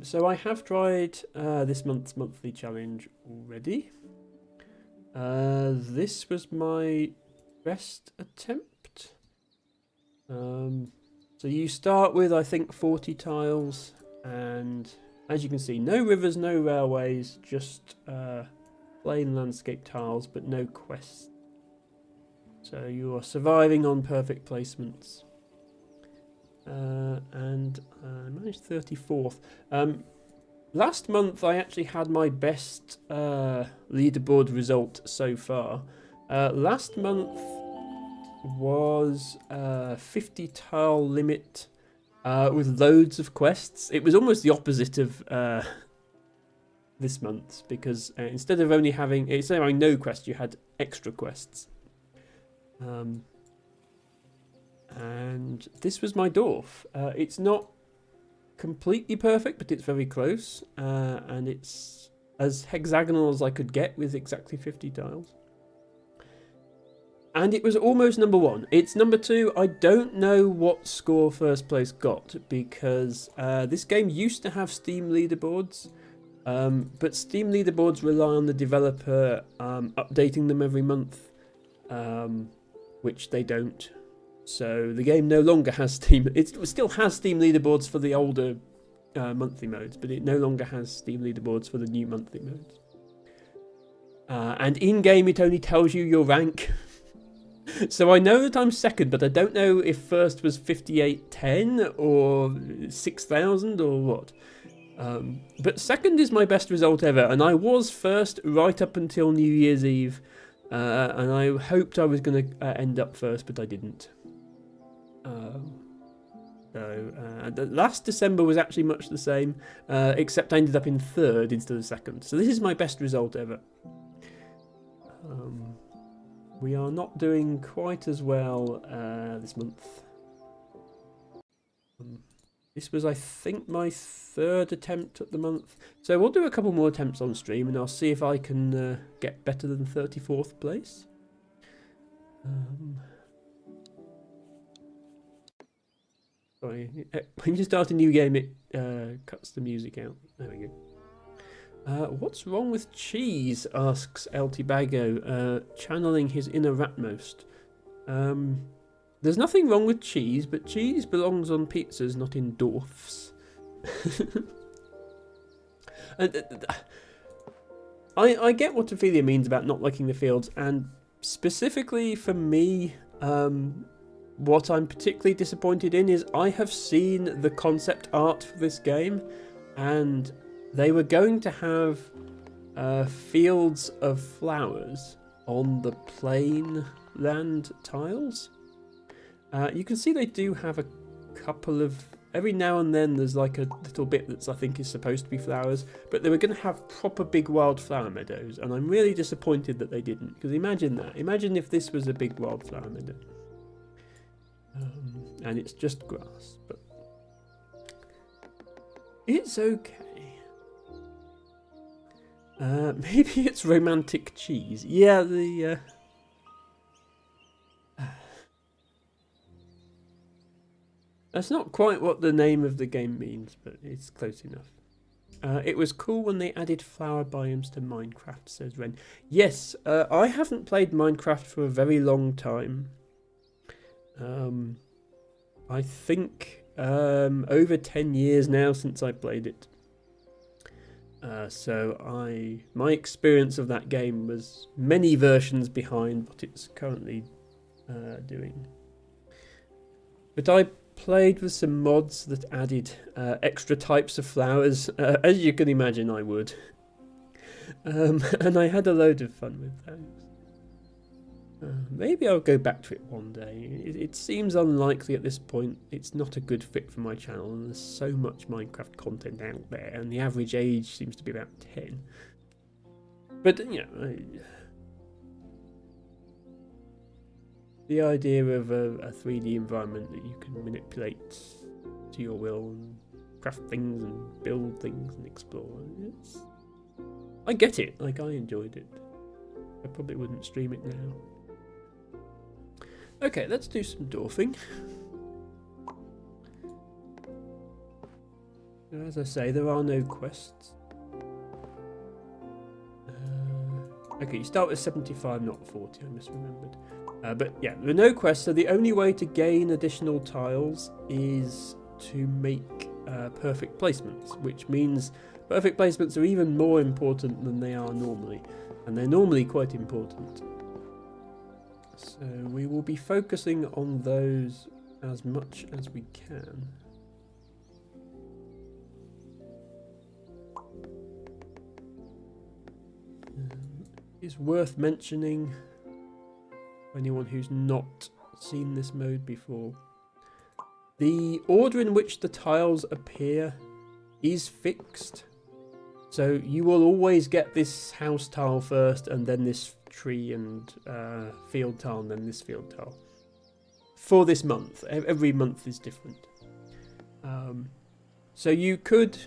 So I have tried this month's monthly challenge already. This was my best attempt. So you start with, I think, 40 tiles, and as you can see, no rivers, no railways, just plain landscape tiles, but no quests. So you are surviving on perfect placements. And I managed 34th. Last month I actually had my best leaderboard result so far. Last month was 50 tile limit with loads of quests. It was almost the opposite of this month, because instead of having no quests, you had extra quests. And this was my dwarf. It's not completely perfect, but it's very close, and it's as hexagonal as I could get with exactly 50 tiles. And it was almost number one. It's number two. I don't know what score first place got, because this game used to have Steam leaderboards, but Steam leaderboards rely on the developer updating them every month, which they don't. So the game no longer has Steam. It still has Steam leaderboards for the older monthly modes, but it no longer has Steam leaderboards for the new monthly modes. And in-game, it only tells you your rank. So I know that I'm second, but I don't know if first was 5810 or 6,000 or what. But second is my best result ever, and I was first right up until New Year's Eve, and I hoped I was going to end up first, but I didn't. The last December was actually much the same, except I ended up in third instead of second. So this is my best result ever. We are not doing quite as well this month. This was, I think, my third attempt at the month. So we'll do a couple more attempts on stream, and I'll see if I can get better than 34th place. Sorry, when you start a new game, it cuts the music out. There we go. What's wrong with cheese? Asks El Tibago, channeling his inner Ratmost. There's nothing wrong with cheese, but cheese belongs on pizzas, not in dwarfs. And I get what Ophelia means about not liking the fields, and specifically for me, what I'm particularly disappointed in is I have seen the concept art for this game, and they were going to have fields of flowers on the plain land tiles. You can see they do have a couple of... Every now and then there's like a little bit that's I think is supposed to be flowers, but they were going to have proper big wildflower meadows, and I'm really disappointed that they didn't, because imagine that. Imagine if this was a big wildflower meadow. And it's just grass, but it's okay. Maybe it's romantic cheese. Yeah, that's not quite what the name of the game means, but it's close enough. It was cool when they added flower biomes to Minecraft, says Ren. Yes, I haven't played Minecraft for a very long time. I think over 10 years now since I played it. So my experience of that game was many versions behind what it's currently doing. But I played with some mods that added extra types of flowers, as you can imagine I would. And I had a load of fun with those. Maybe I'll go back to it one day. It seems unlikely at this point. It's not a good fit for my channel, and there's so much Minecraft content out there, and the average age seems to be about 10. But, you know, the idea of a 3D environment that you can manipulate to your will and craft things and build things and explore, I get it. Like, I enjoyed it. I probably wouldn't stream it now. Okay, let's do some dwarfing. As I say, there are no quests. Okay, you start with 75, not 40, I misremembered. But yeah, there are no quests, so the only way to gain additional tiles is to make perfect placements, which means perfect placements are even more important than they are normally, and they're normally quite important. So we will be focusing on those as much as we can. It's worth mentioning, for anyone who's not seen this mode before, the order in which the tiles appear is fixed. So you will always get this house tile first, and then this tree and field tile, and then this field tile. For this month. Every month is different. So you could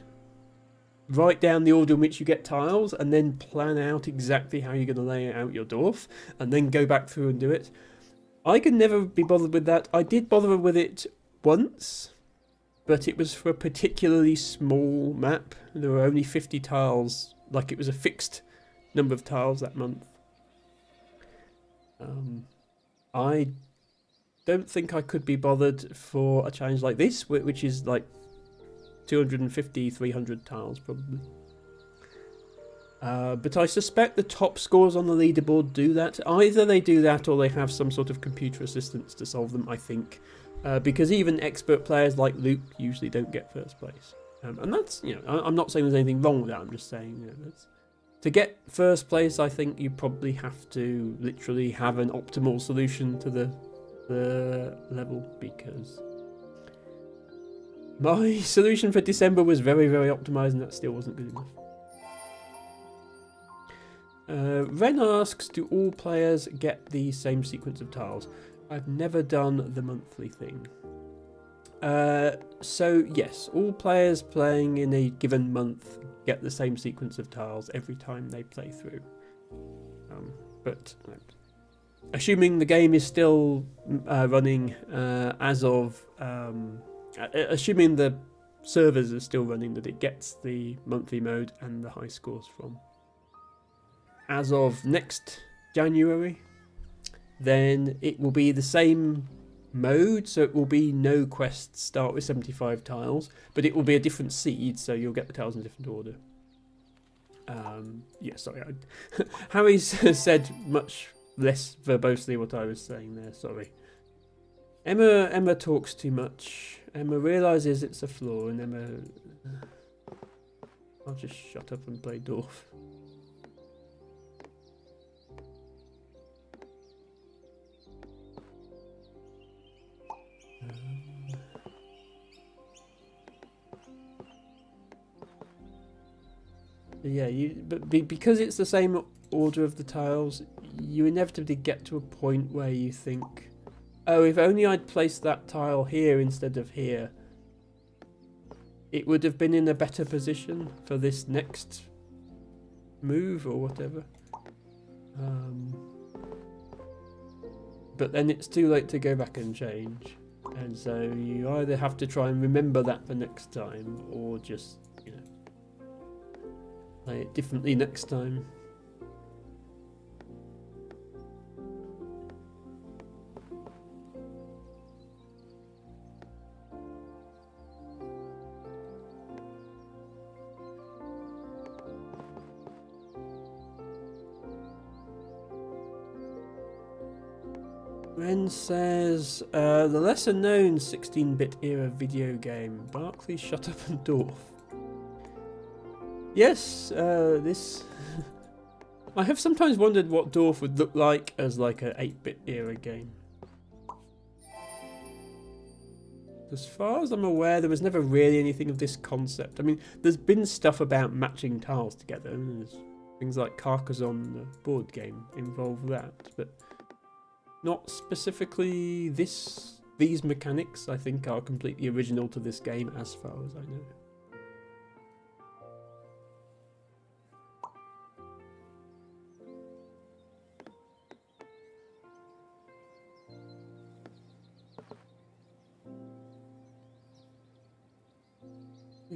write down the order in which you get tiles and then plan out exactly how you're going to lay out your dwarf and then go back through and do it. I could never be bothered with that. I did bother with it once, but it was for a particularly small map. There were only 50 tiles, like it was a fixed number of tiles that month. I don't think I could be bothered for a challenge like this, which is like 250, 300 tiles probably. But I suspect the top scores on the leaderboard do that. Either they do that or they have some sort of computer assistance to solve them, I think. Because even expert players like Luke usually don't get first place. And that's, you know, I'm not saying there's anything wrong with that, I'm just saying, you know, that's, to get first place, I think you probably have to literally have an optimal solution to the level, because my solution for December was very, very optimised and that still wasn't good enough. Ren asks, do all players get the same sequence of tiles? I've never done the monthly thing. So yes, all players playing in a given month get the same sequence of tiles every time they play through. But assuming the game is still running as of... assuming the servers are still running, that it gets the monthly mode and the high scores from. As of next January, then it will be the same mode, so it will be no quests start with 75 tiles, but it will be a different seed, so you'll get the tiles in a different order. Yeah, sorry. Harry's said much less verbosely what I was saying there, sorry. Emma talks too much. Emma realises it's a flaw, and Emma... I'll just shut up and play Dwarf. Yeah, but because it's the same order of the tiles, you inevitably get to a point where you think, oh, if only I'd placed that tile here instead of here, it would have been in a better position for this next move or whatever. But then it's too late to go back and change. And so you either have to try and remember that for next time, or just, you know, play it differently next time. Ren says, the lesser known 16-bit era video game, Barclay, Shut Up and Dwarf. Yes, this... I have sometimes wondered what Dwarf would look like as like a 8-bit era game. As far as I'm aware, there was never really anything of this concept. I mean, there's been stuff about matching tiles together, and there's things like Carcassonne, the board game, involve that, but not specifically this. These mechanics, I think, are completely original to this game as far as I know.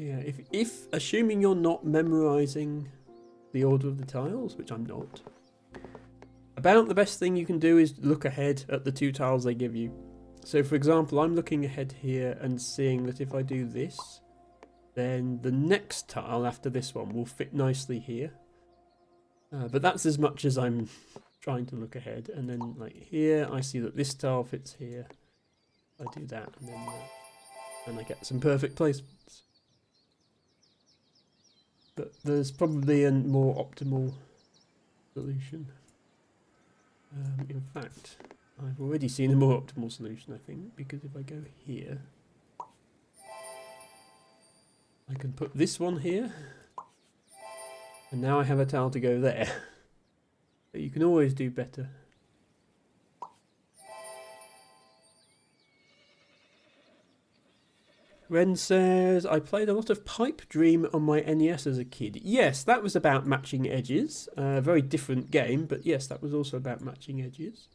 Yeah, if assuming you're not memorizing the order of the tiles, which I'm not, about the best thing you can do is look ahead at the 2 tiles they give you. So for example, I'm looking ahead here and seeing that if I do this, then the next tile after this one will fit nicely here. But that's as much as I'm trying to look ahead. And then like here, I see that this tile fits here. I do that, and I get some perfect placements. But there's probably a more optimal solution. In fact, I've already seen a more optimal solution, I think, because if I go here, I can put this one here, and now I have a tile to go there. But you can always do better. Ren says, I played a lot of Pipe Dream on my NES as a kid. Yes, that was about matching edges. Very different game, but yes, that was also about matching edges.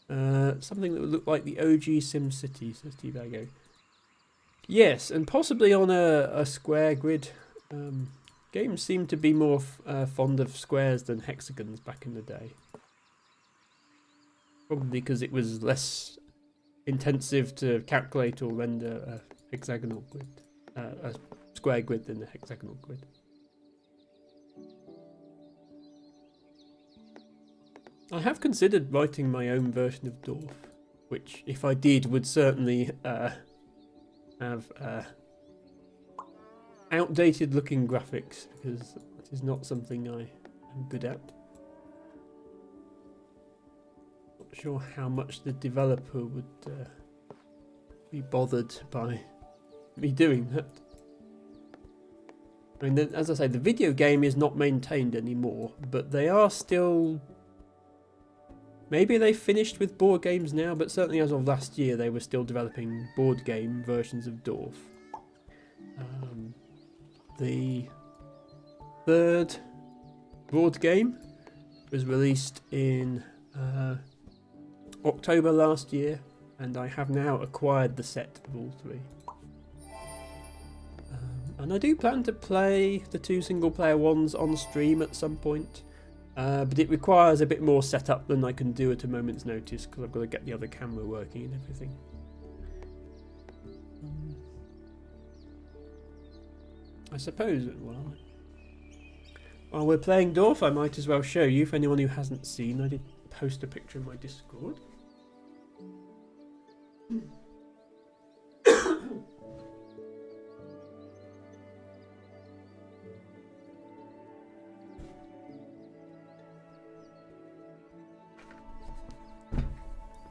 Something that would look like the OG SimCity, says T-Bago. Yes, and possibly on a square grid. Games seem to be more fond of squares than hexagons back in the day. Probably because it was less intensive to calculate or render a hexagonal grid, a square grid than a hexagonal grid. I have considered writing my own version of Dorf, which, if I did, would certainly have outdated looking graphics, because that is not something I am good at. Not sure how much the developer would be bothered by me doing that. I mean, as I say, the video game is not maintained anymore, but they are still... Maybe they finished with board games now, but certainly as of last year they were still developing board game versions of Dorf. The third board game was released in October last year, and I have now acquired the set of all 3. And I do plan to play the 2 single-player ones on stream at some point, but it requires a bit more setup than I can do at a moment's notice, because I've got to get the other camera working and everything. I suppose, while we're playing Dorf, I might as well show you, for anyone who hasn't seen. I did post a picture in my Discord.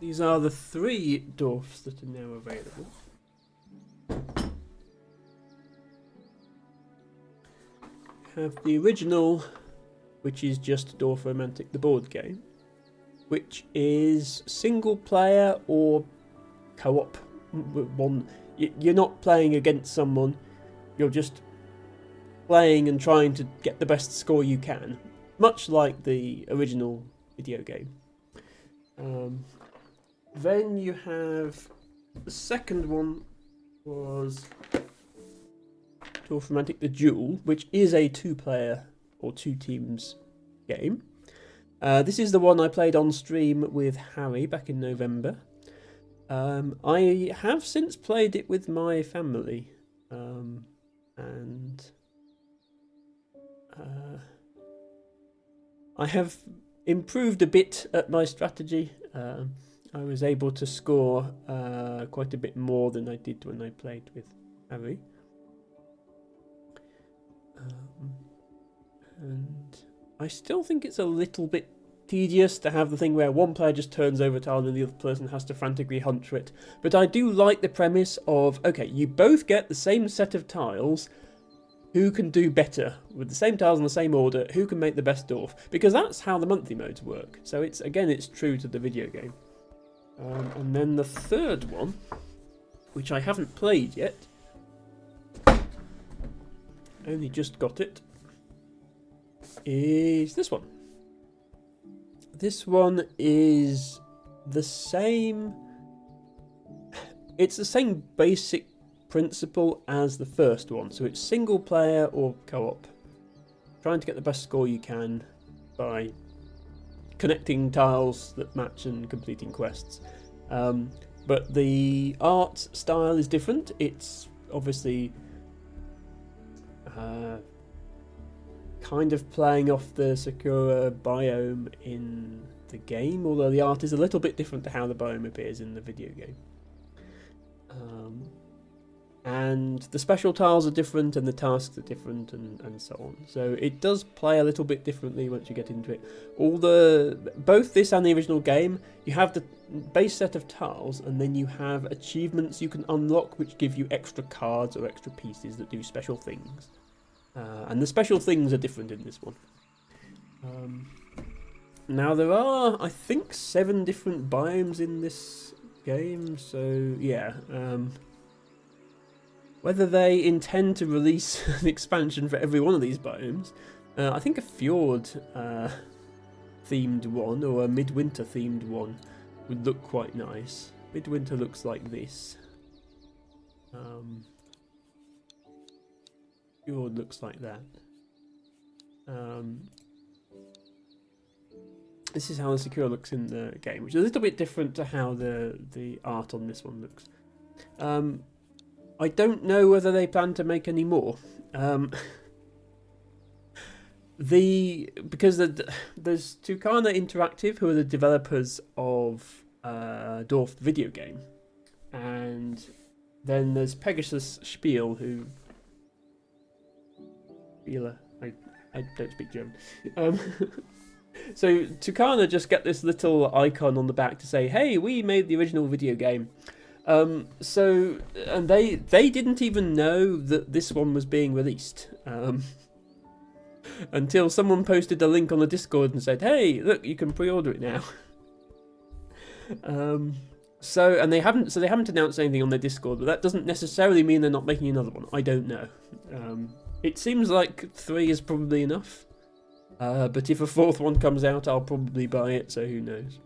These are the 3 Dorfs that are now available. Have the original, which is just Dorfromantik the board game, which is single player or co-op. You're not playing against someone, you're just playing and trying to get the best score you can, much like the original video game. Then you have the second one was Dorfromantik the Duel, which is a 2-player or 2 teams game. This is the one I played on stream with Harry back in November. I have since played it with my family, and I have improved a bit at my strategy. I was able to score quite a bit more than I did when I played with Harry. And I still think it's a little bit tedious to have the thing where one player just turns over a tile and the other person has to frantically hunt for it. But I do like the premise of, okay, you both get the same set of tiles, who can do better with the same tiles in the same order, who can make the best Dorf, because that's how the monthly modes work. So it's true to the video game. And then the third one, which I haven't played yet, only just got it, is this one. This one is the same. It's the same basic principle as the first one. So it's single player or co-op. Trying to get the best score you can by connecting tiles that match and completing quests. But the art style is different. It's obviously kind of playing off the Sakura biome in the game, although the art is a little bit different to how the biome appears in the video game. And the special tiles are different and the tasks are different and so on. So it does play a little bit differently once you get into it. Both this and the original game, you have the base set of tiles and then you have achievements you can unlock which give you extra cards or extra pieces that do special things. And the special things are different in this one. Now there are, I think, 7 different biomes in this game, so yeah. Whether they intend to release an expansion for every one of these biomes, I think a fjord themed one or a midwinter themed one would look quite nice. Midwinter looks like this. Fjord looks like that. This is how the Sakura looks in the game, which is a little bit different to how the art on this one looks. I don't know whether they plan to make any more. Because there's Tucana Interactive, who are the developers of Dorf the video game, and then there's Pegasus Spiel, who I don't speak German. So Tucana just get this little icon on the back to say, "Hey, we made the original video game." And they didn't even know that this one was being released until someone posted a link on the Discord and said, "Hey, look, you can pre-order it now." They haven't announced anything on their Discord, but that doesn't necessarily mean they're not making another one. I don't know. It seems like 3 is probably enough. But if a 4th one comes out, I'll probably buy it, so who knows.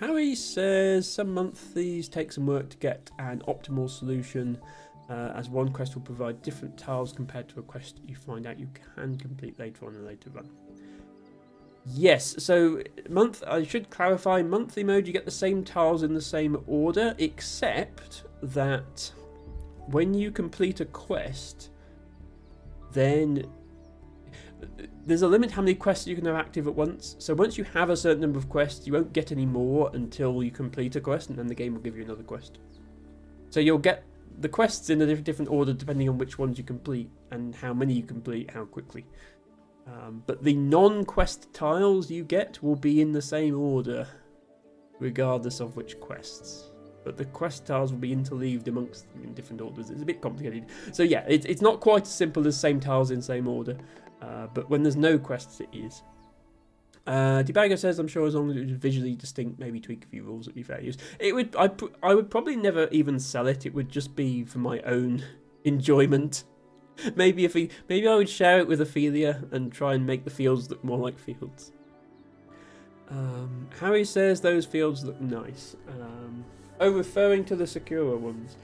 Harry says some monthlies take some work to get an optimal solution, as one quest will provide different tiles compared to a quest you find out you can complete later on in a later run. Yes, so I should clarify, monthly mode you get the same tiles in the same order, except that when you complete a quest, then there's a limit how many quests you can have active at once. So once you have a certain number of quests, you won't get any more until you complete a quest, and then the game will give you another quest. So you'll get the quests in a different order depending on which ones you complete and how many you complete, how quickly. But the non-quest tiles you get will be in the same order, regardless of which quests. But the quest tiles will be interleaved amongst them in different orders. It's a bit complicated. So yeah, it's not quite as simple as same tiles in same order. But when there's no quests, it is. Debago says, I'm sure as long as it was visually distinct, maybe tweak a few rules, it'd be fair use. I would probably never even sell it. It would just be for my own enjoyment. Maybe I would share it with Ophelia and try and make the fields look more like fields. Harry says those fields look nice. Referring to the Sakura ones.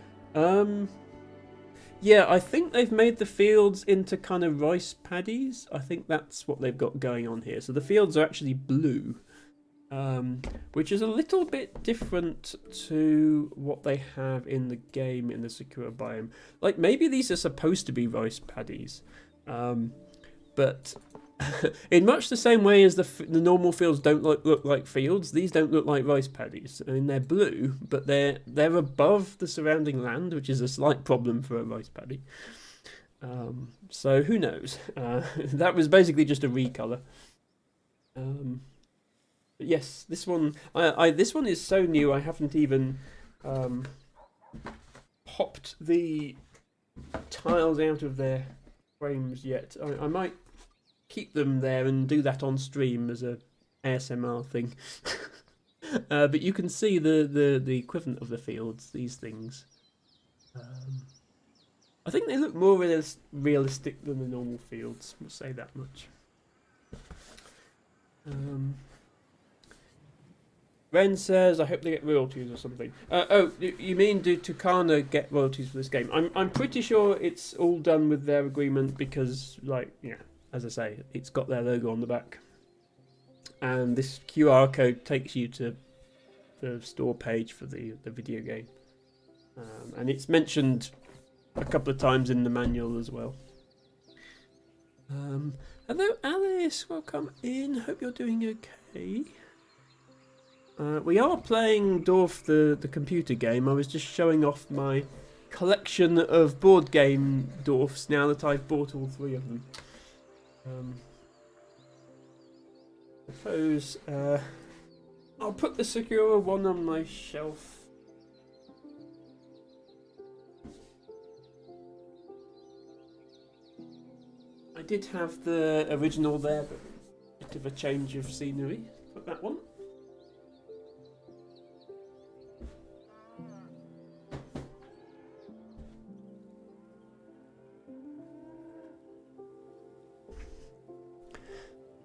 Yeah, I think they've made the fields into kind of rice paddies. I think that's what they've got going on here. So the fields are actually blue, which is a little bit different to what they have in the game in the Sakura biome. Like, maybe these are supposed to be rice paddies, but in much the same way as the normal fields don't look like fields, these don't look like rice paddies. I mean, they're blue, but they're above the surrounding land, which is a slight problem for a rice paddy. So who knows? That was basically just a recolor. But yes, this one this one is so new. I haven't even popped the tiles out of their frames yet. I might keep them there and do that on stream as a ASMR thing. But you can see the equivalent of the fields, these things. I think they look more realistic than the normal fields, we'll say that much. Ren says, I hope they get royalties or something. Oh, you mean do Tucana get royalties for this game? I'm pretty sure it's all done with their agreement because, like, yeah, as I say, it's got their logo on the back. And this QR code takes you to the store page for the video game. And it's mentioned a couple of times in the manual as well. Hello Alice, welcome in. Hope you're doing okay. We are playing Dorf, the computer game. I was just showing off my collection of board game Dorfs now that I've bought all 3 of them. I suppose I'll put the Secura one on my shelf. I did have the original there, but a bit of a change of scenery. Put that one.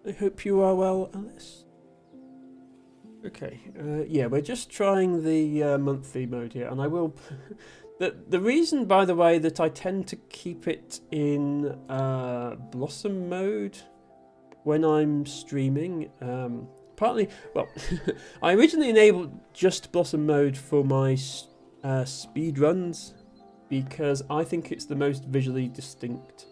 I hope you are well, Alice. Okay, yeah, we're just trying the monthly mode here, and I will... the reason, by the way, that I tend to keep it in Blossom mode when I'm streaming, partly... Well, I originally enabled just Blossom mode for my speed runs, because I think it's the most visually distinct.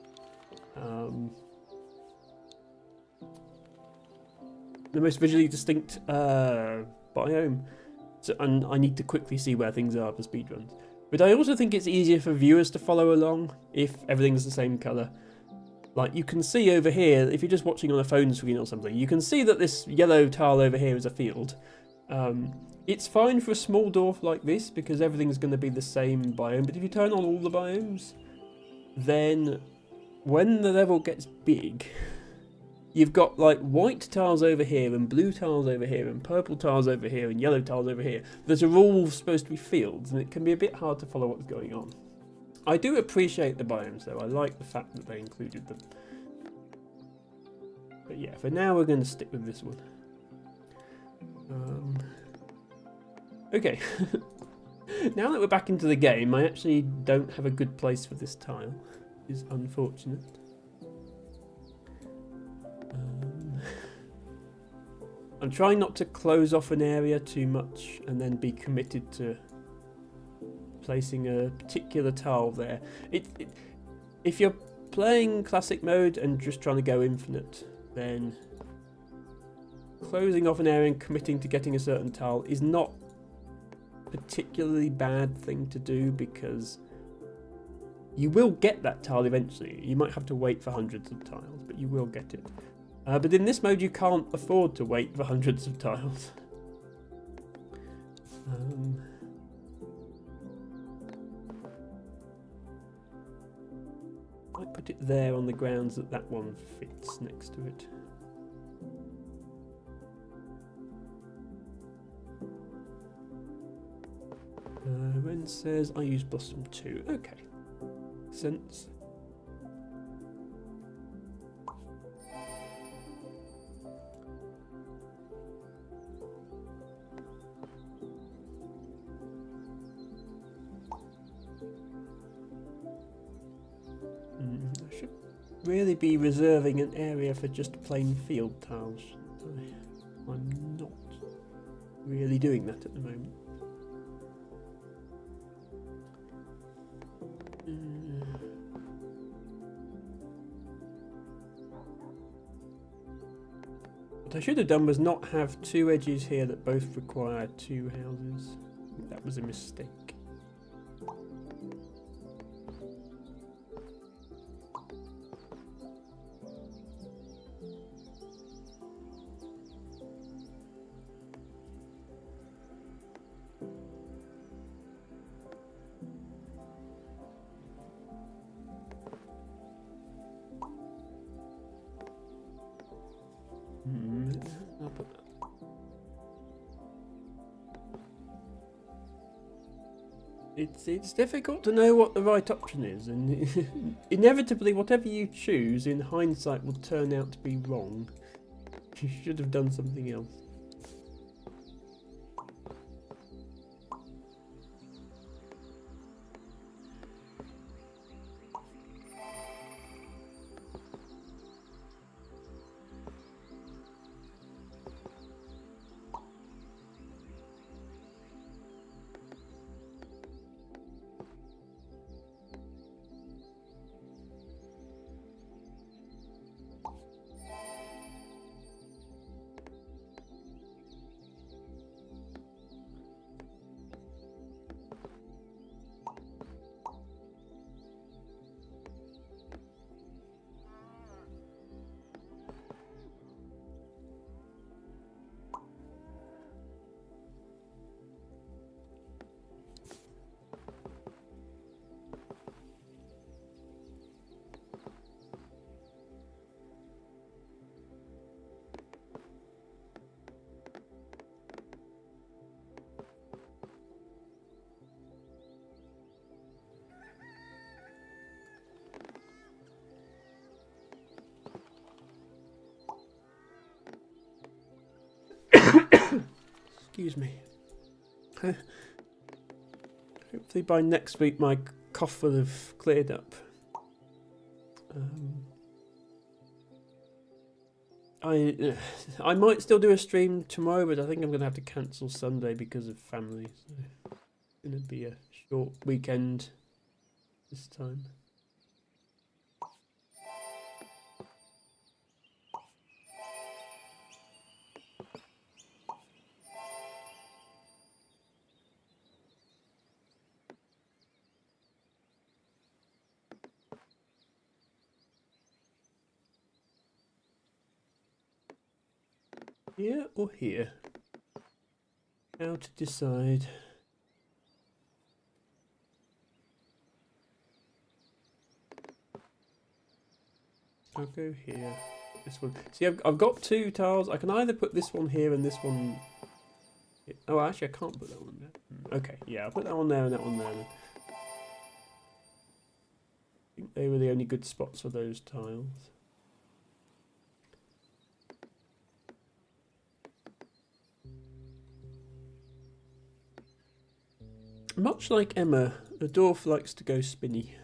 The most visually distinct biome, so, and I need to quickly see where things are for speedruns. But I also think it's easier for viewers to follow along if everything's the same colour. Like, you can see over here, if you're just watching on a phone screen or something, you can see that this yellow tile over here is a field. It's fine for a small dwarf like this because everything's going to be the same biome, but if you turn on all the biomes, then when the level gets big, you've got like white tiles over here and blue tiles over here and purple tiles over here and yellow tiles over here that are all supposed to be fields, and it can be a bit hard to follow what's going on. I do appreciate the biomes though, I like the fact that they included them. But yeah, for now we're going to stick with this one. Okay, now that we're back into the game, I actually don't have a good place for this tile, which is unfortunate. I'm trying not to close off an area too much and then be committed to placing a particular tile there. If you're playing classic mode and just trying to go infinite, then closing off an area and committing to getting a certain tile is not a particularly bad thing to do, because you will get that tile eventually. You might have to wait for hundreds of tiles, but you will get it. But in this mode you can't afford to wait for hundreds of tiles. I put it there on the grounds that that one fits next to it. Ren says I use Blossom too. Okay. Sense. I should really be reserving an area for just plain field tiles. I'm not really doing that at the moment. What I should have done was not have 2 edges here that both require 2 houses. I think that was a mistake. I'll put that. It's difficult to know what the right option is, and inevitably whatever you choose in hindsight will turn out to be wrong. You should have done something else. Excuse me. Hopefully by next week my cough will have cleared up. I might still do a stream tomorrow, but I think I'm going to have to cancel Sunday because of family. So it's going to be a short weekend this time. Here or here? How to decide? I'll go here. This one. See, I've got two tiles. I can either put this one here and this one. Oh, actually, I can't put that one there. Okay, yeah, I'll put that one there and that one there. I think they were the only good spots for those tiles. Much like Emma, the dwarf likes to go spinny.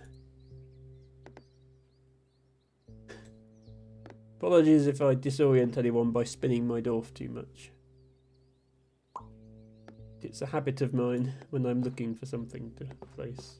Apologies if I disorient anyone by spinning my dwarf too much. It's a habit of mine when I'm looking for something to place.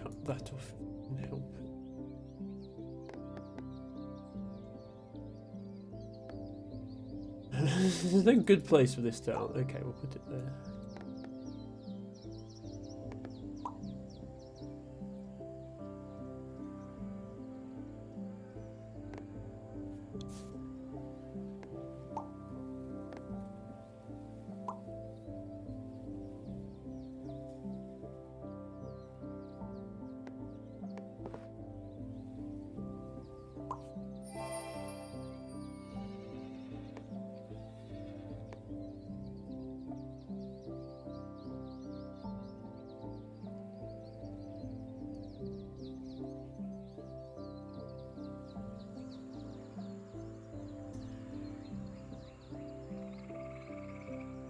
Cut that off and help. There's no good place for this tile. Okay, we'll put it there.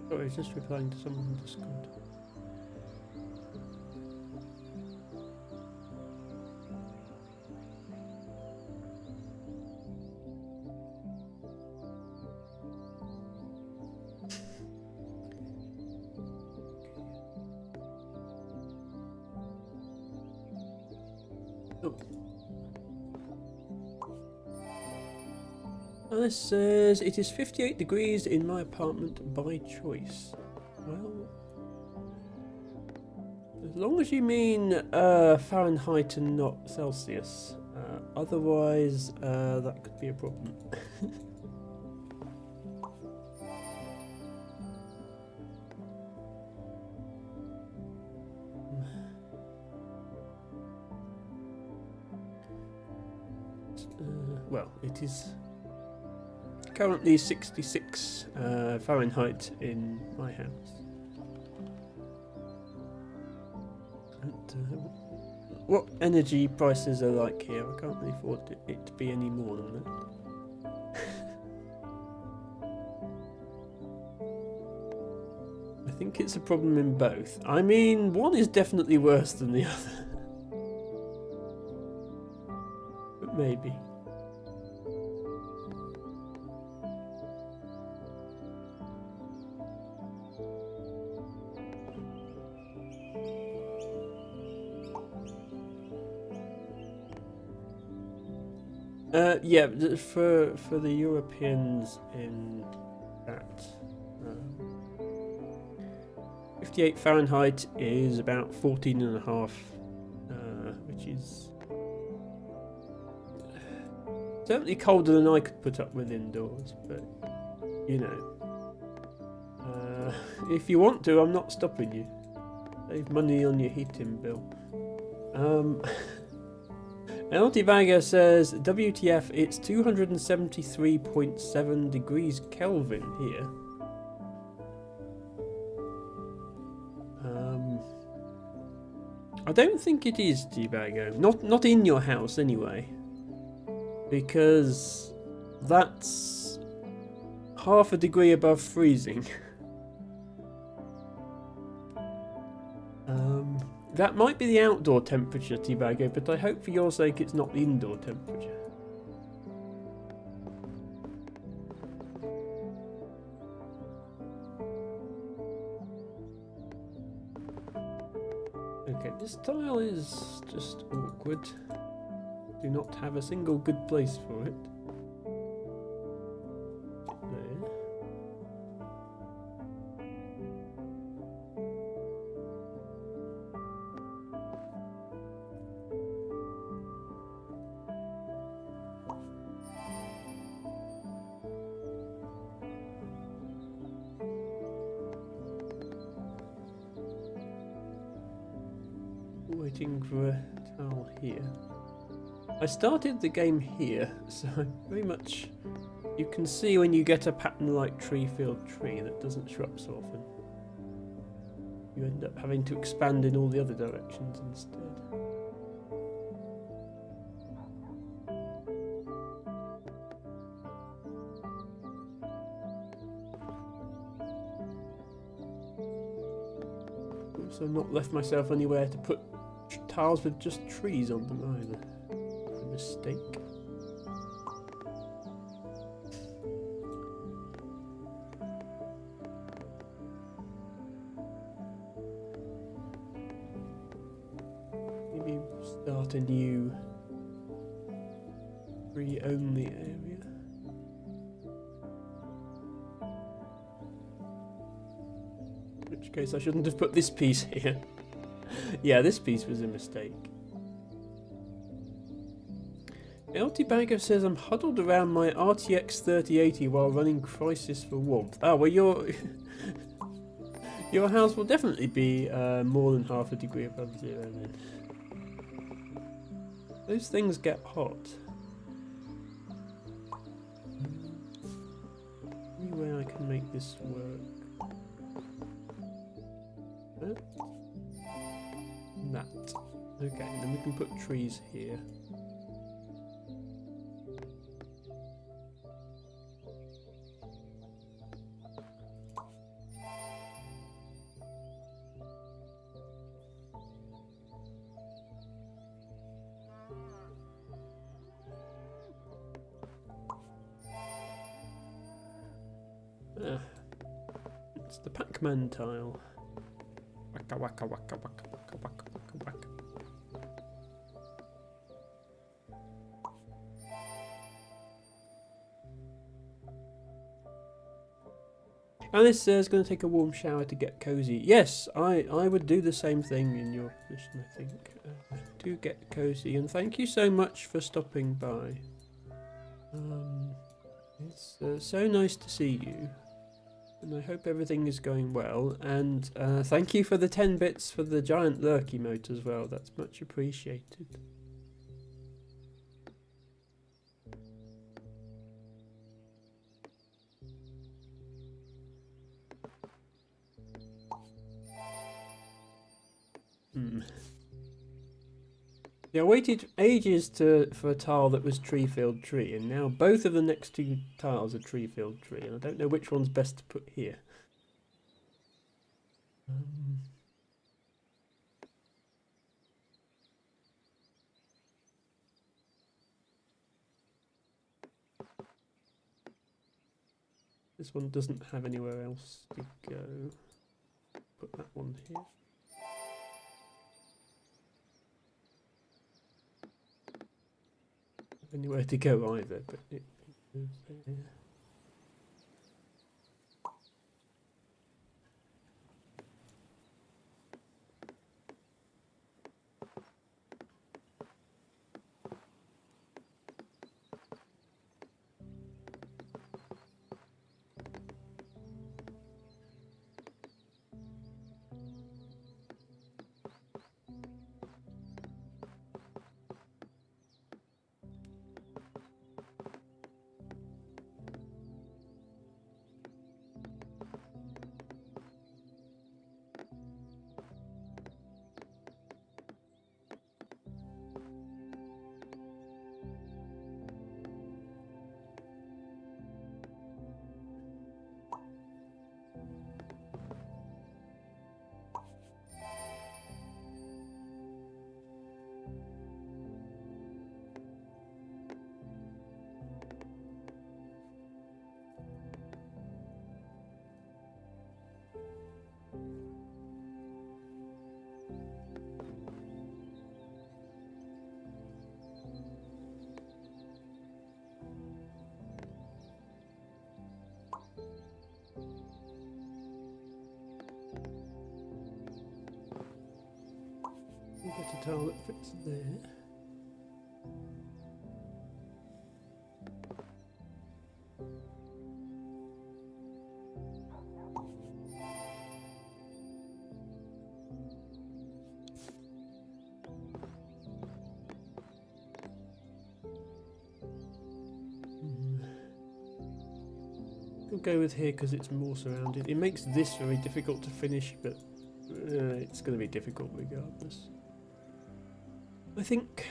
Oh, he's just replying to someone on Discord. Oh. And this says, it is 58 degrees in my apartment by choice. Well, as long as you mean Fahrenheit and not Celsius. Otherwise, that could be a problem. Well, it is currently 66 Fahrenheit in my house. And, what energy prices are like here? I can't really afford it to be any more than that. I think it's a problem in both. I mean, one is definitely worse than the other. But maybe. Yeah, for the Europeans in that, 58 Fahrenheit is about 14.5, which is certainly colder than I could put up with indoors, but you know, if you want to, I'm not stopping you. Save money on your heating bill. Eltivaga says, WTF, it's 273.7 degrees Kelvin here. I don't think it is, Tibago. Not in your house, anyway. Because that's half a degree above freezing. That might be the outdoor temperature, Tibago, but I hope for your sake it's not the indoor temperature. Okay, this tile is just awkward. Do not have a single good place for it. There. Waiting for a tile here. I started the game here, so very much you can see when you get a pattern like tree-filled tree that doesn't show up so often. You end up having to expand in all the other directions instead. Also not left myself anywhere to put tiles with just trees on them either. A mistake. Maybe start a new tree-only area. In which case I shouldn't have put this piece here. Yeah, this piece was a mistake. Eltibago says I'm huddled around my RTX 3080 while running Crisis for warmth. Ah, well, your house will definitely be more than half a degree above zero then. Those things get hot. Any way I can make this work? That. Okay, then we can put trees here. It's the Pac-Man tile. Waka waka waka waka waka waka waka waka. Alice says going to take a warm shower to get cozy. Yes, I would do the same thing in your position, I think. Do get cozy, and thank you so much for stopping by. It's so nice to see you. And I hope everything is going well. And thank you for the 10 bits for the giant lurk emote as well. That's much appreciated. Yeah, I waited ages for a tile that was tree-filled tree, and now both of the next two tiles are tree-filled tree, and I don't know which one's best to put here. This one doesn't have anywhere else to go. Put that one here. anywhere to go either, but it goes there. Get a tile that fits there. I'll go with here because it's more surrounded. It makes this very difficult to finish, but it's going to be difficult regardless. I think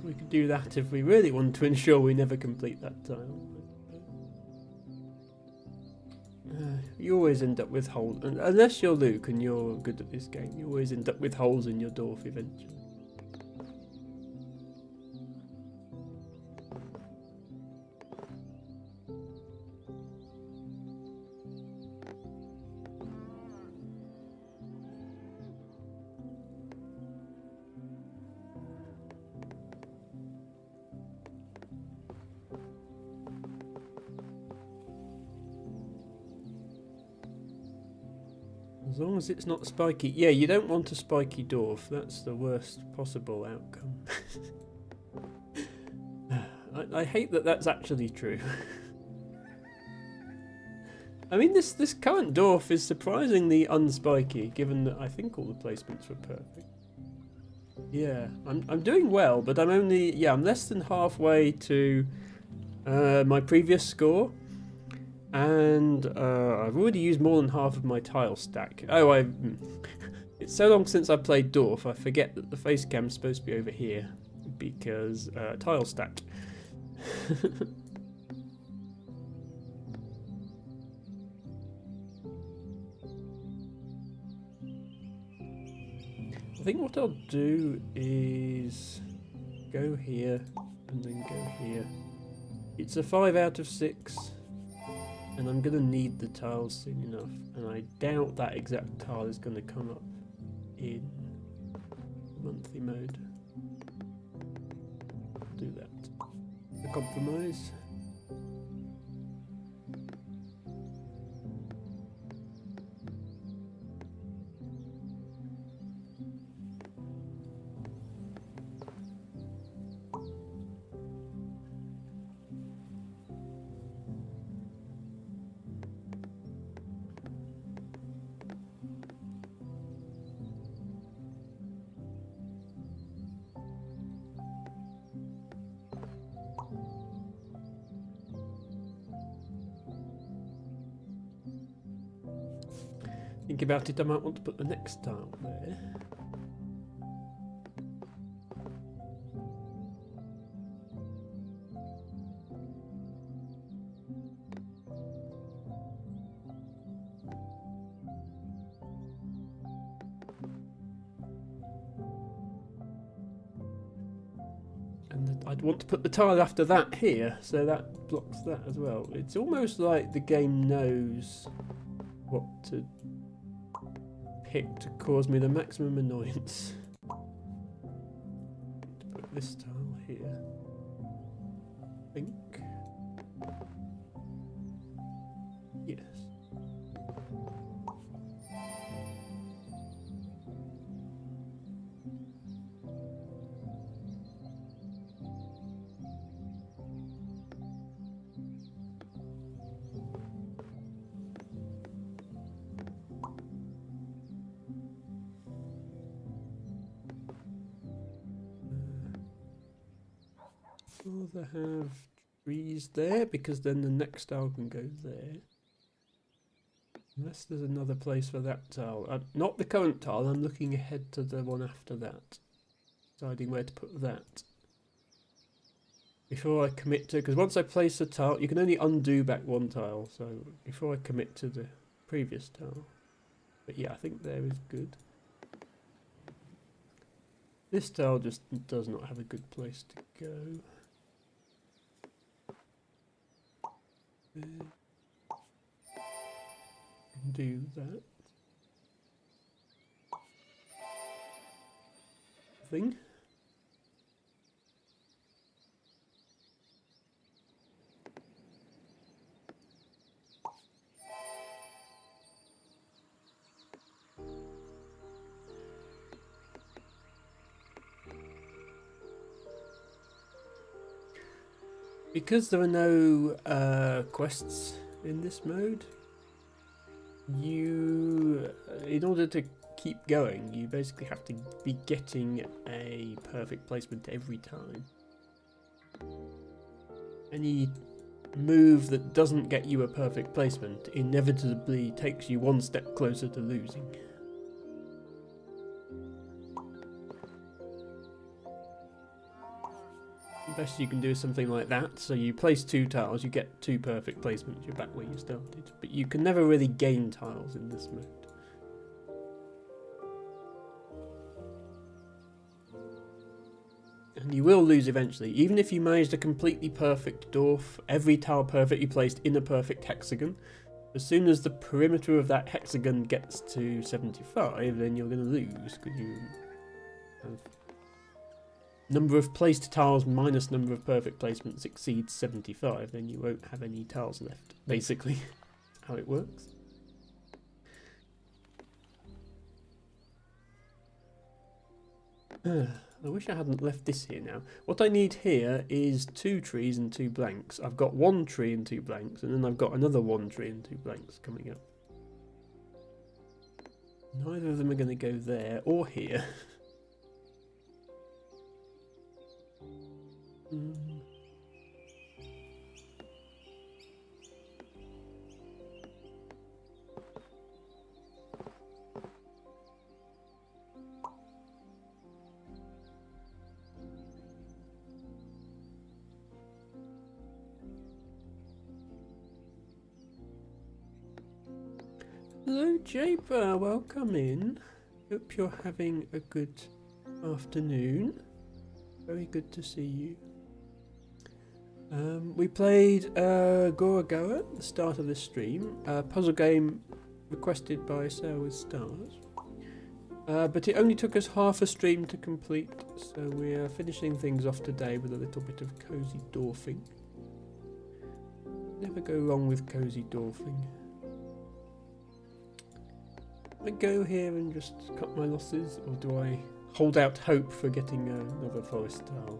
we could do that if we really want to ensure we never complete that tile. You always end up with holes, unless you're Luke and you're good at this game, you always end up with holes in your dwarf eventually. As long as it's not spiky. Yeah, you don't want a spiky dwarf. That's the worst possible outcome. I hate that that's actually true. I mean, this current dwarf is surprisingly unspiky, given that I think all the placements were perfect. Yeah, I'm doing well, but I'm less than halfway to my previous score. And I've already used more than half of my tile stack. Oh, it's so long since I played Dwarf, I forget that the face cam's supposed to be over here. Because tile stack. I think what I'll do is go here and then go here. It's a 5 out of 6. And I'm going to need the tiles soon enough. And I doubt that exact tile is going to come up in monthly mode. I'll do that. A compromise. Think about it, I might want to put the next tile there. And I'd want to put the tile after that here, so that blocks that as well. It's almost like the game knows what to pick to cause me the maximum annoyance. To put this tile here, I think. Yes. Rather have trees there, because then the next tile can go there. Unless there's another place for that tile. Not the current tile, I'm looking ahead to the one after that. Deciding where to put that. Before I commit to, because once I place a tile, you can only undo back one tile, so before I commit to the previous tile. But yeah, I think there is good. This tile just does not have a good place to go. Do that thing. Because there are no quests in this mode, in order to keep going, you basically have to be getting a perfect placement every time. Any move that doesn't get you a perfect placement inevitably takes you one step closer to losing. The best you can do is something like that. So you place 2 tiles, you get 2 perfect placements, you're back where you started. But you can never really gain tiles in this mode. And you will lose eventually. Even if you manage a completely perfect dwarf, every tile perfectly placed in a perfect hexagon, as soon as the perimeter of that hexagon gets to 75, then you're going to lose, because you have number of placed tiles minus number of perfect placements exceeds 75, then you won't have any tiles left, basically. That's how it works. I wish I hadn't left this here now. What I need here is 2 trees and 2 blanks. I've got 1 tree and 2 blanks, and then I've got another 1 tree and 2 blanks coming up. Neither of them are going to go there or here. Hello Japer, welcome in. Hope you're having a good afternoon. Very good to see you. We played Gorogoa at the start of this stream, a puzzle game requested by Sail with Stars. But it only took us half a stream to complete, so we're finishing things off today with a little bit of cozy dwarfing. Never go wrong with cozy dwarfing. Do I go here and just cut my losses, or do I hold out hope for getting another forest tile?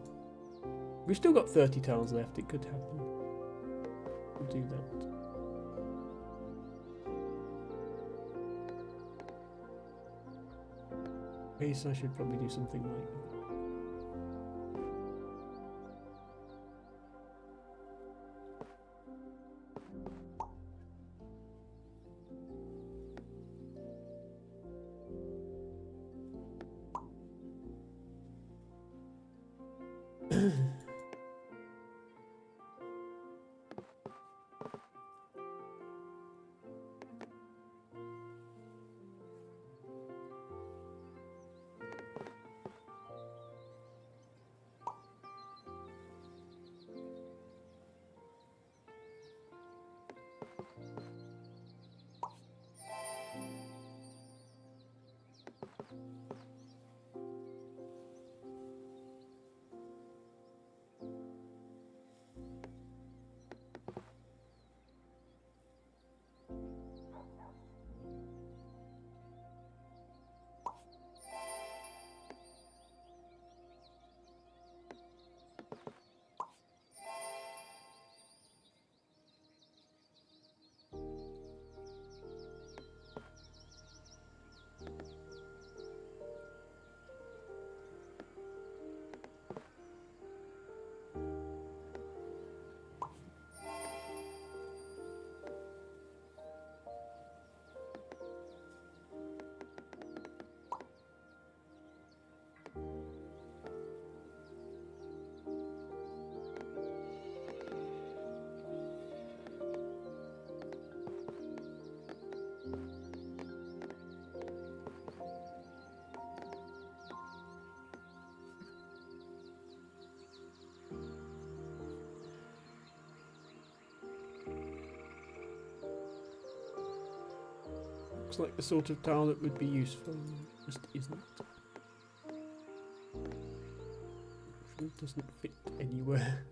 We've still got 30 tiles left, it could happen. We'll do that. I guess I should probably do something like that. Looks like the sort of tile that would be useful, just isn't. It doesn't fit anywhere.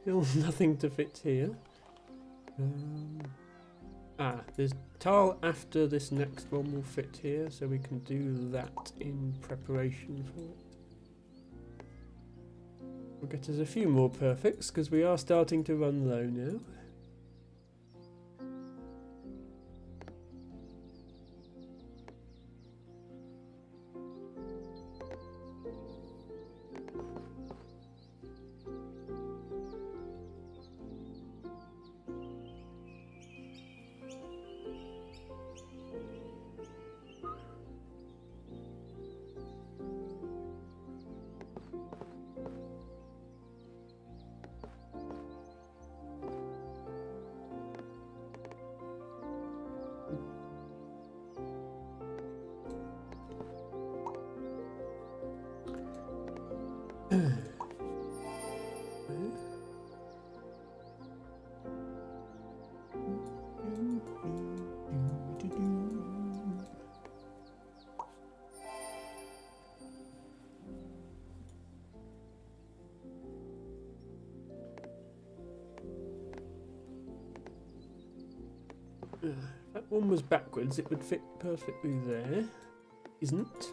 Still nothing to fit here. There's tile after this next one will fit here, so we can do that in preparation for it. We'll get us a few more perfects, because we are starting to run low now. That one was backwards, it would fit perfectly there. Isn't.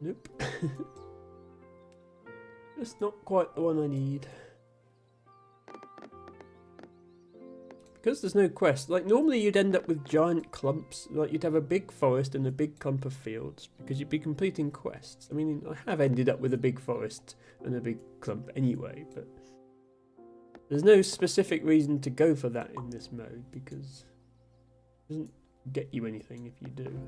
Nope. Just not quite the one I need. Because there's no quest, like normally you'd end up with giant clumps, like you'd have a big forest and a big clump of fields, because you'd be completing quests. I mean, I have ended up with a big forest and a big clump anyway, but there's no specific reason to go for that in this mode, because it doesn't get you anything if you do.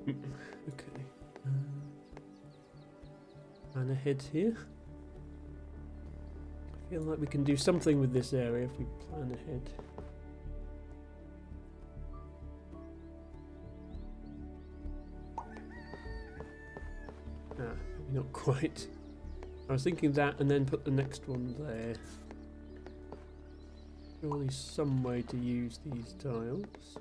Okay. And ahead here. I feel like we can do something with this area if we plan ahead. Maybe not quite. I was thinking that and then put the next one there. Surely some way to use these tiles.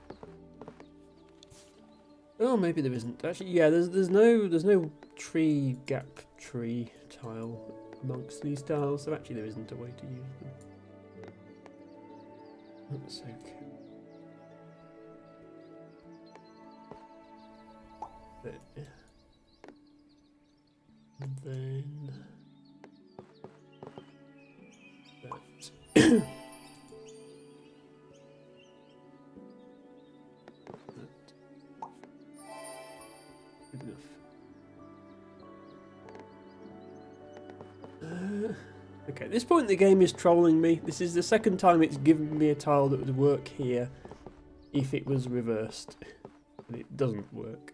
Oh, maybe there isn't. Actually, yeah, there's no tree gap tree tile amongst these tiles, so actually there isn't a way to use them. That's okay. There. And then that. Good enough. Okay, at this point the game is trolling me. This is the second time it's given me a tile that would work here if it was reversed. And it doesn't work.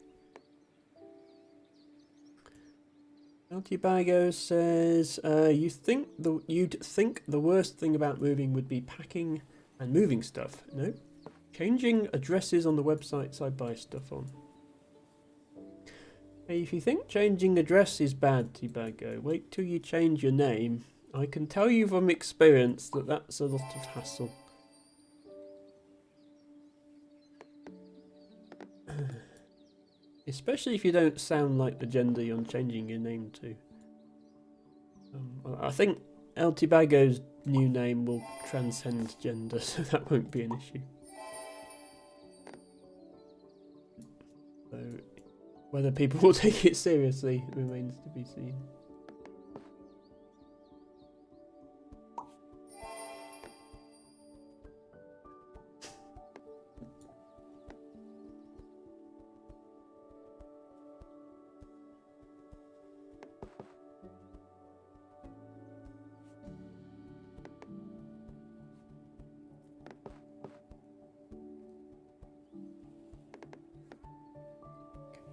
Altibago says, you'd think the worst thing about moving would be packing and moving stuff. No. Changing addresses on the websites I buy stuff on. Hey, if you think changing address is bad, Tibago, wait till you change your name. I can tell you from experience that that's a lot of hassle. Especially if you don't sound like the gender you're changing your name to. I think El Tibago's new name will transcend gender, so that won't be an issue. So, whether people will take it seriously remains to be seen.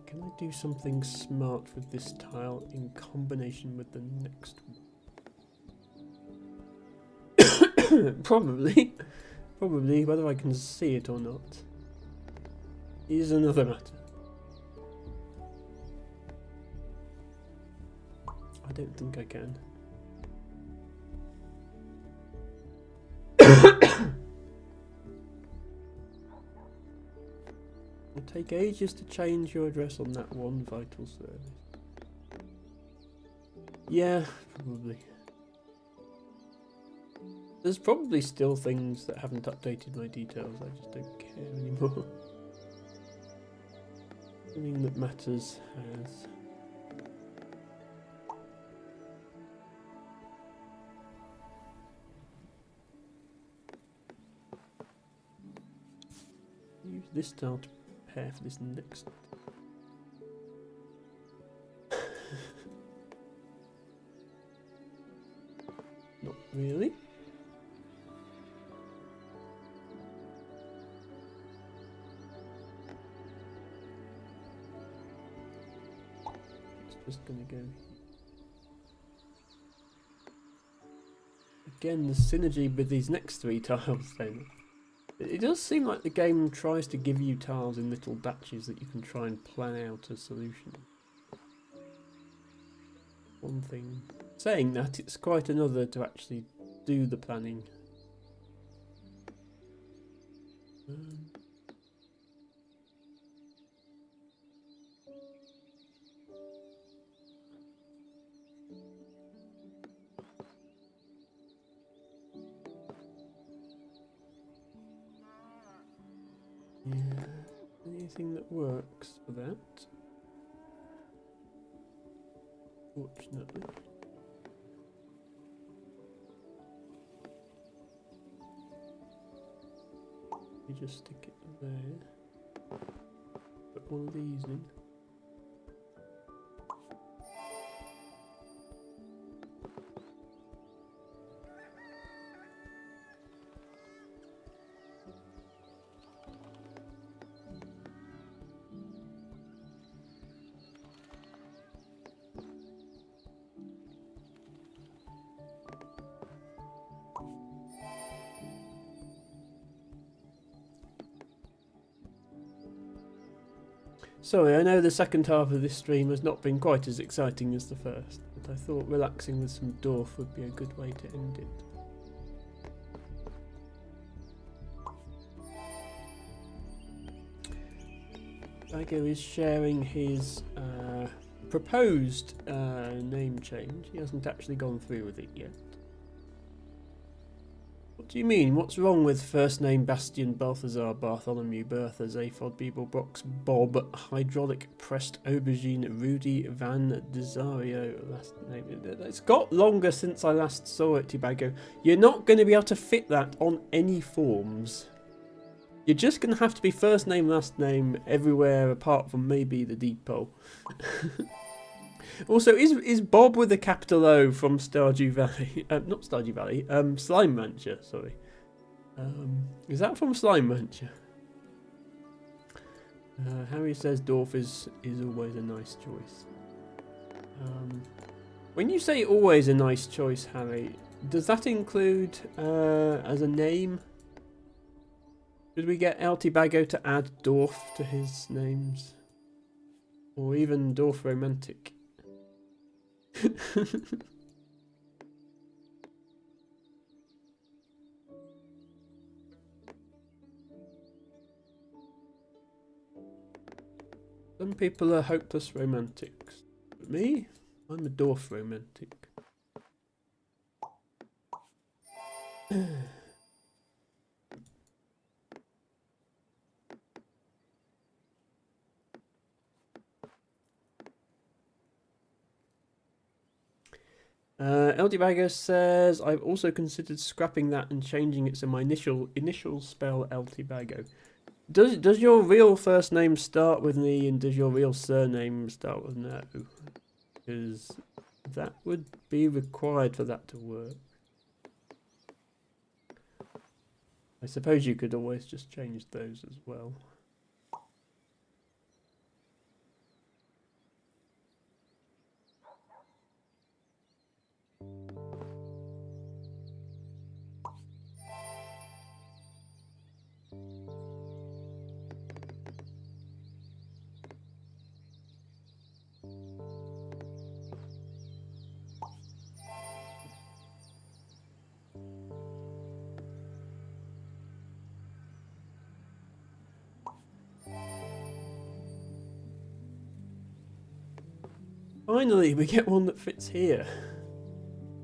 Can I do something smart with this tile in combination with the next one? Probably. Probably, whether I can see it or not is another matter. I don't think I can. It'll take ages to change your address on that one vital service. Yeah, probably. There's probably still things that haven't updated my details, I just don't care anymore. Anything that matters has. Use this tile to prepare for this next. Not really. It's just gonna go. Again, the synergy with these next three tiles then. It does seem like the game tries to give you tiles in little batches that you can try and plan out a solution. One thing. Saying that, it's quite another to actually do the planning. Yeah, anything that works for that. Fortunately. You just stick it there. Put one of these in. Sorry, I know the second half of this stream has not been quite as exciting as the first, but I thought relaxing with some Dorf would be a good way to end it. Bago is sharing his proposed name change. He hasn't actually gone through with it yet. What do you mean? What's wrong with first name Bastian, Balthazar, Bartholomew, Bertha, Zaphod, Beeble, Brox, Bob, Hydraulic, Prest, Aubergine, Rudy, Van, Desario, last name? It's got longer since I last saw it, Tibago. You're not going to be able to fit that on any forms. You're just going to have to be first name, last name everywhere apart from maybe the depot. Also, is Bob with a capital O from Stardew Valley? Not Stardew Valley. Slime Rancher. Sorry. Is that from Slime Rancher? Harry says Dorf is always a nice choice. When you say always a nice choice, Harry, does that include as a name? Should we get Altibago to add Dorf to his names, or even Dorfromantik? Some people are hopeless romantics, but me, I'm a Dorf romantic. Eldivago says, I've also considered scrapping that and changing it to my initial spell Eltibago. Does your real first name start with an E and does your real surname start with an O? Because that would be required for that to work. I suppose you could always just change those as well. Finally, we get one that fits here.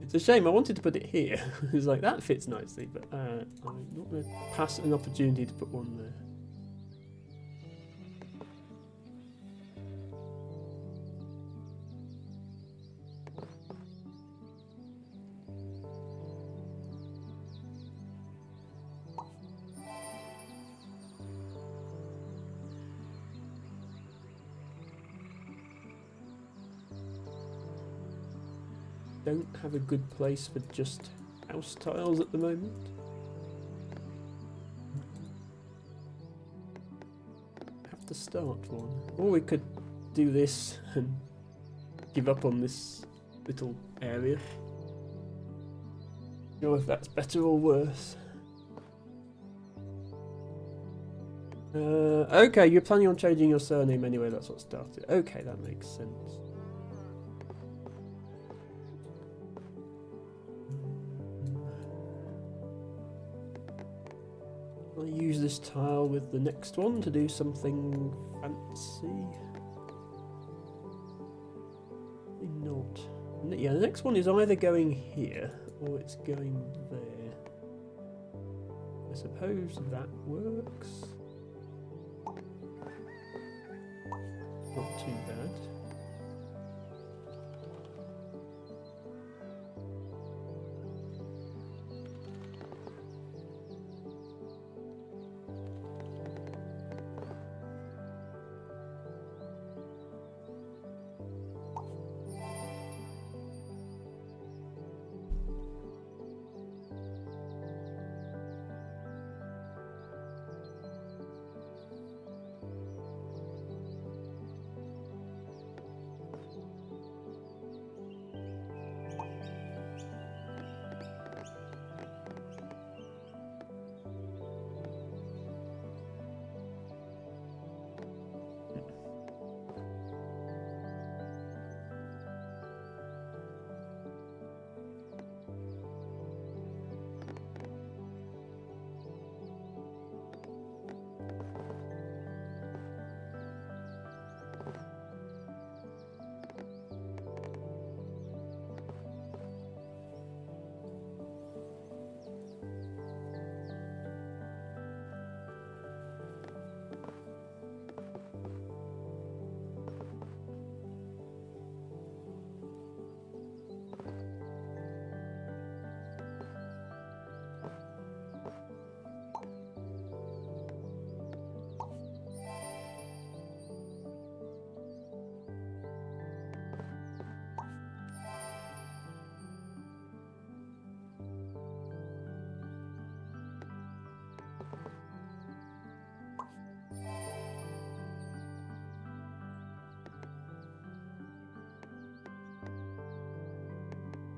It's a shame, I wanted to put it here. It's like, that fits nicely, but I'm not going to pass an opportunity to put one there. Don't have a good place for just house tiles at the moment. Have to start one. Or we could do this and give up on this little area. Don't know if that's better or worse. Okay, you're planning on changing your surname anyway, that's what started. Okay, that makes sense. I'll use this tile with the next one to do something fancy. Probably not. Yeah, the next one is either going here or it's going there. I suppose that works. Not too bad.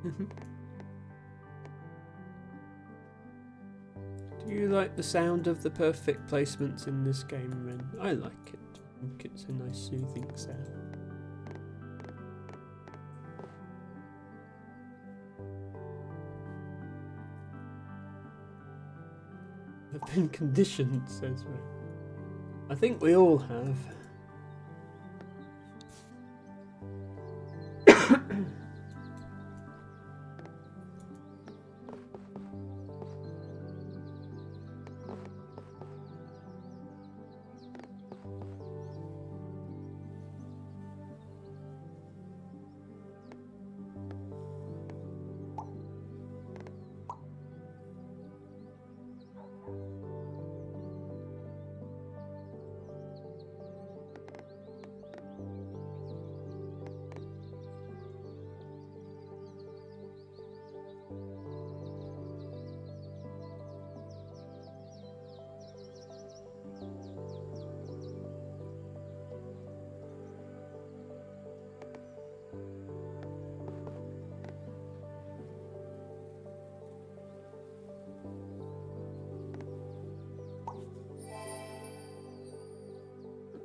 Do you like the sound of the perfect placements in this game, Ren? I like it. I think it's a nice soothing sound. I've been conditioned, says Ren. I think we all have.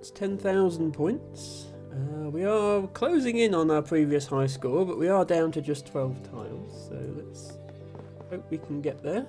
It's 10,000 points. We are closing in on our previous high score, but we are down to just 12 tiles, so let's hope we can get there.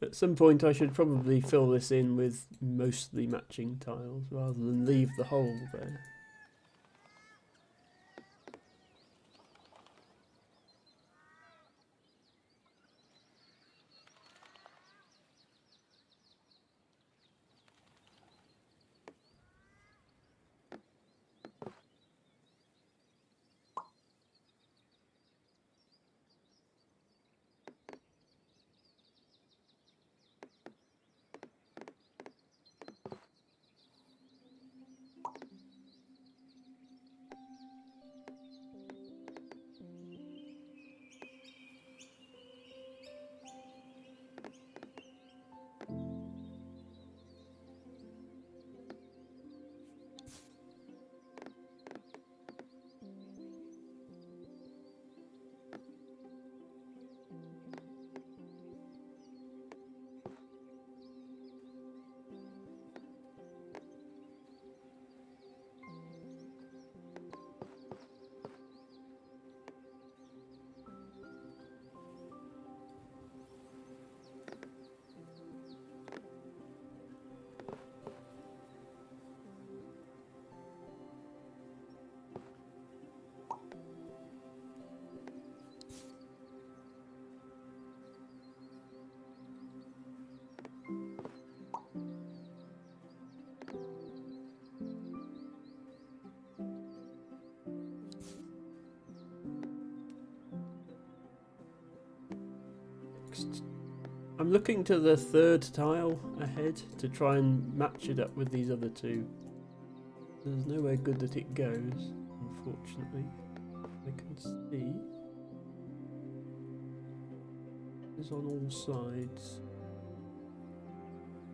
At some point I should probably fill this in with mostly matching tiles rather than leave the hole there. I'm looking to the third tile ahead to try and match it up with these other two. There's nowhere good that it goes, unfortunately. I can see it's on all sides.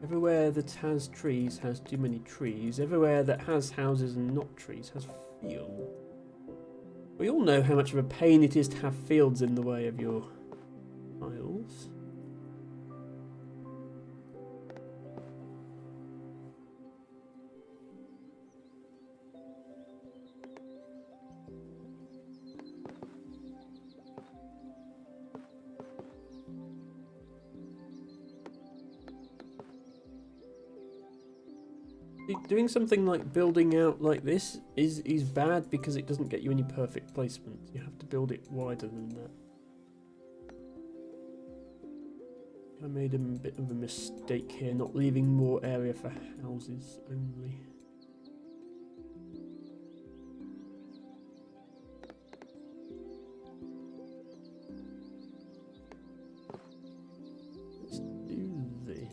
Everywhere that has trees has too many trees. Everywhere that has houses and not trees has field. We all know how much of a pain it is to have fields in the way of your tiles. Doing something like building out like this is bad because it doesn't get you any perfect placement. You have to build it wider than that. I made a bit of a mistake here, not leaving more area for houses only. Let's do this.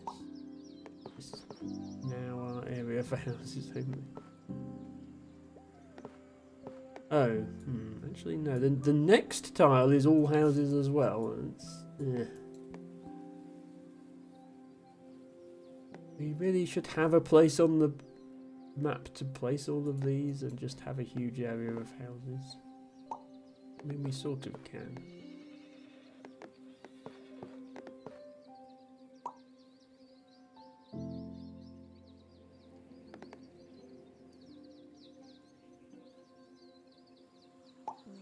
This is now our area for houses only. Oh, actually no. The next tile is all houses as well. We really should have a place on the map to place all of these and just have a huge area of houses. I mean, we sort of can.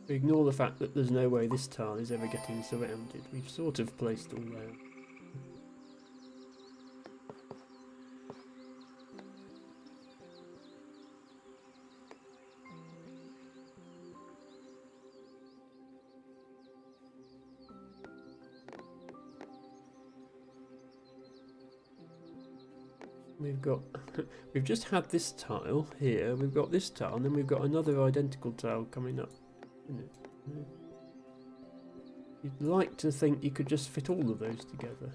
We ignore the fact that there's no way this tile is ever getting surrounded. We've sort of placed all that. We've just had this tile here, we've got this tile, and then we've got another identical tile coming up. You'd like to think you could just fit all of those together.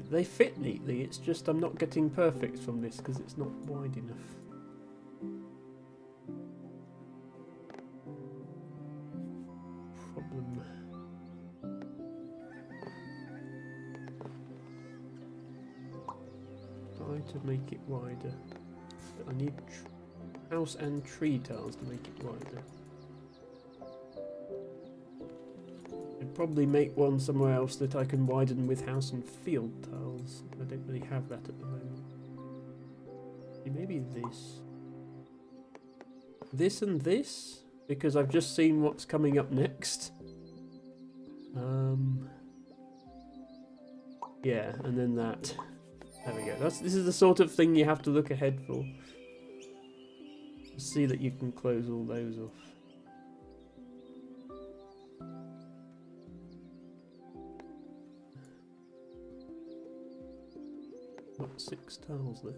They fit neatly, it's just I'm not getting perfect from this because it's not wide enough. Problem. Try to make it wider. But I need house and tree tiles to make it wider. I'd probably make one somewhere else that I can widen with house and field tiles. I don't really have that at the moment. Maybe this. This and this? Because I've just seen what's coming up next. Yeah, and then that. There we go. This is the sort of thing you have to look ahead for. See that you can close all those off. Got 6 tiles left.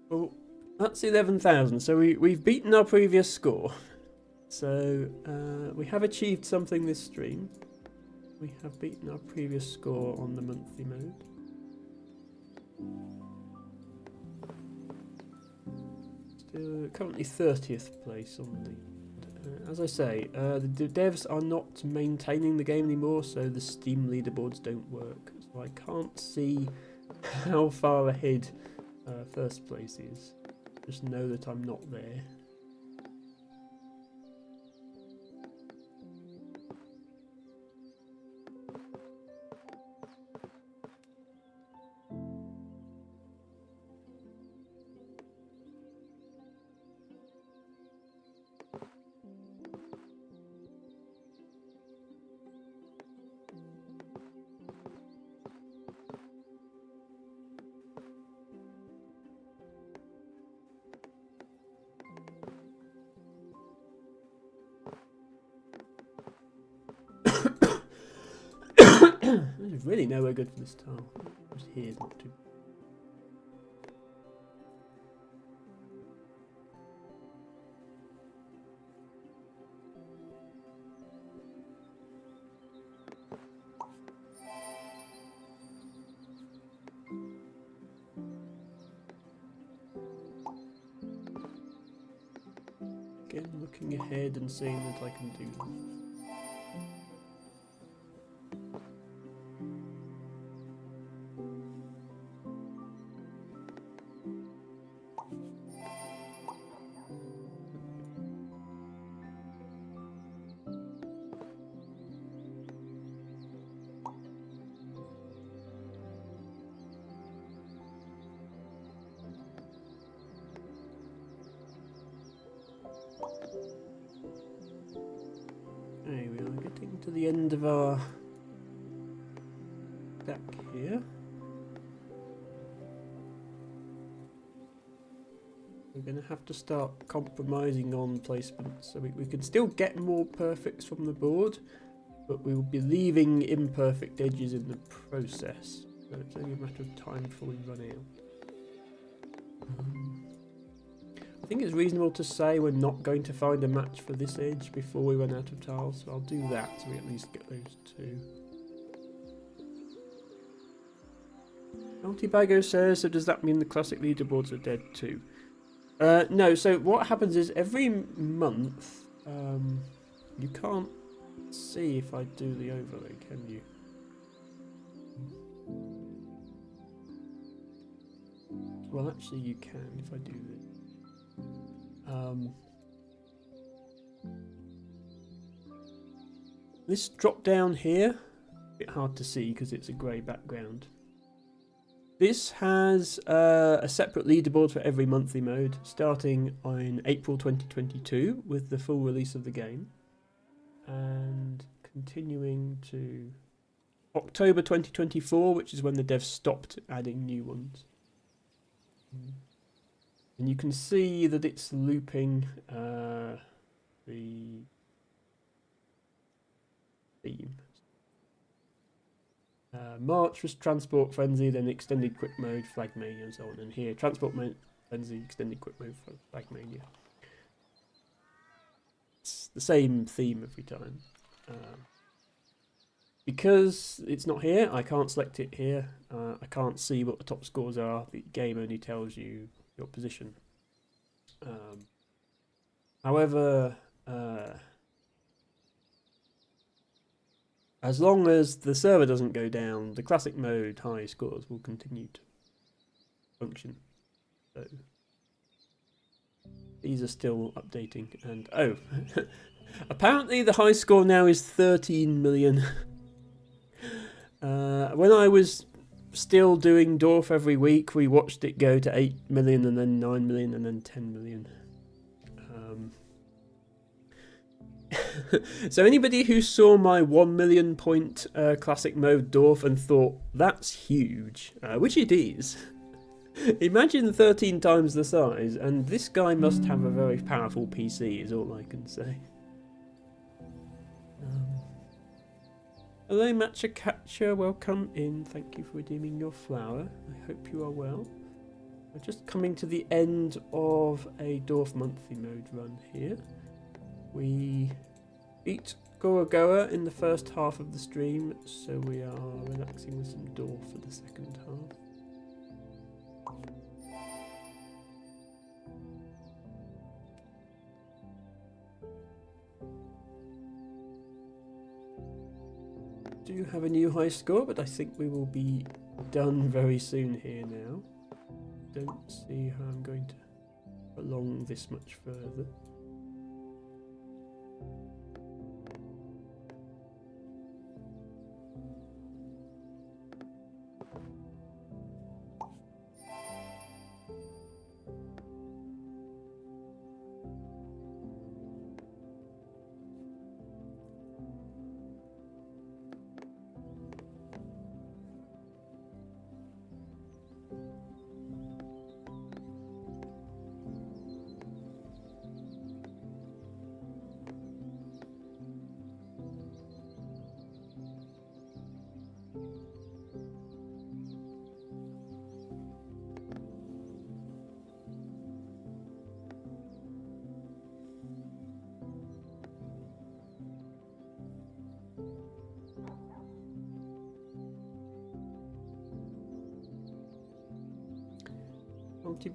Well, that's 11,000. So we've beaten our previous score. So we have achieved something this stream. We have beaten our previous score on the monthly mode. Still currently 30th place on the lead. As I say, the devs are not maintaining the game anymore, so the Steam leaderboards don't work. So I can't see how far ahead first place is. Just know that I'm not there. There's really nowhere good for this tile. Just here, not too. Again, looking ahead and seeing that I can do that. Okay, we are getting to the end of our deck here. We're going to have to start compromising on placements, so we can still get more perfects from the board, but we will be leaving imperfect edges in the process. So it's only a matter of time before we run out. I think it's reasonable to say we're not going to find a match for this edge before we run out of tiles, so I'll do that so we at least get those two. Multibago says, so does that mean the classic leaderboards are dead too? No, so what happens is every month, you can't see if I do the overlay, can you? Well, actually you can if I do this. This drop down here, a bit hard to see because it's a grey background. This has a separate leaderboard for every monthly mode, starting on April 2022 with the full release of the game, and continuing to October 2024, which is when the devs stopped adding new ones. And you can see that it's looping the theme. March was Transport Frenzy, then Extended Quick Mode, Flag Mania, and so on. And here, Transport Frenzy, Extended Quick Mode, Flag Mania. It's the same theme every time. Because it's not here, I can't select it here. I can't see what the top scores are. The game only tells you your position. However, as long as the server doesn't go down, the classic mode high scores will continue to function. So these are still updating, and oh, apparently the high score now is 13 million. When I was still doing Dorf every week, we watched it go to 8 million and then 9 million and then 10 million. So anybody who saw my 1 million point classic mode Dorf and thought that's huge, which it is. Imagine 13 times the size, and this guy must have a very powerful PC is all I can say. Hello Matcha Catcher, welcome in. Thank you for redeeming your flower. I hope you are well. We're just coming to the end of a Dorf monthly mode run here. We beat Gorogoa in the first half of the stream, so we are relaxing with some Dorf for the second half. Do have a new high score, but I think we will be done very soon here now. Don't see how I'm going to prolong this much further.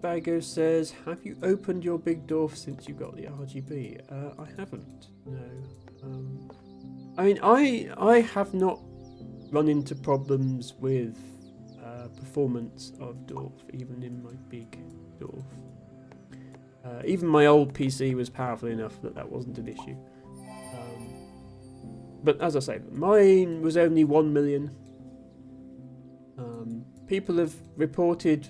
Bago says, have you opened your big Dorf since you got the RGB? I haven't, no. I mean, I have not run into problems with performance of Dorf, even in my big Dorf. Even my old PC was powerful enough that that wasn't an issue. But as I say, mine was only 1 million. People have reported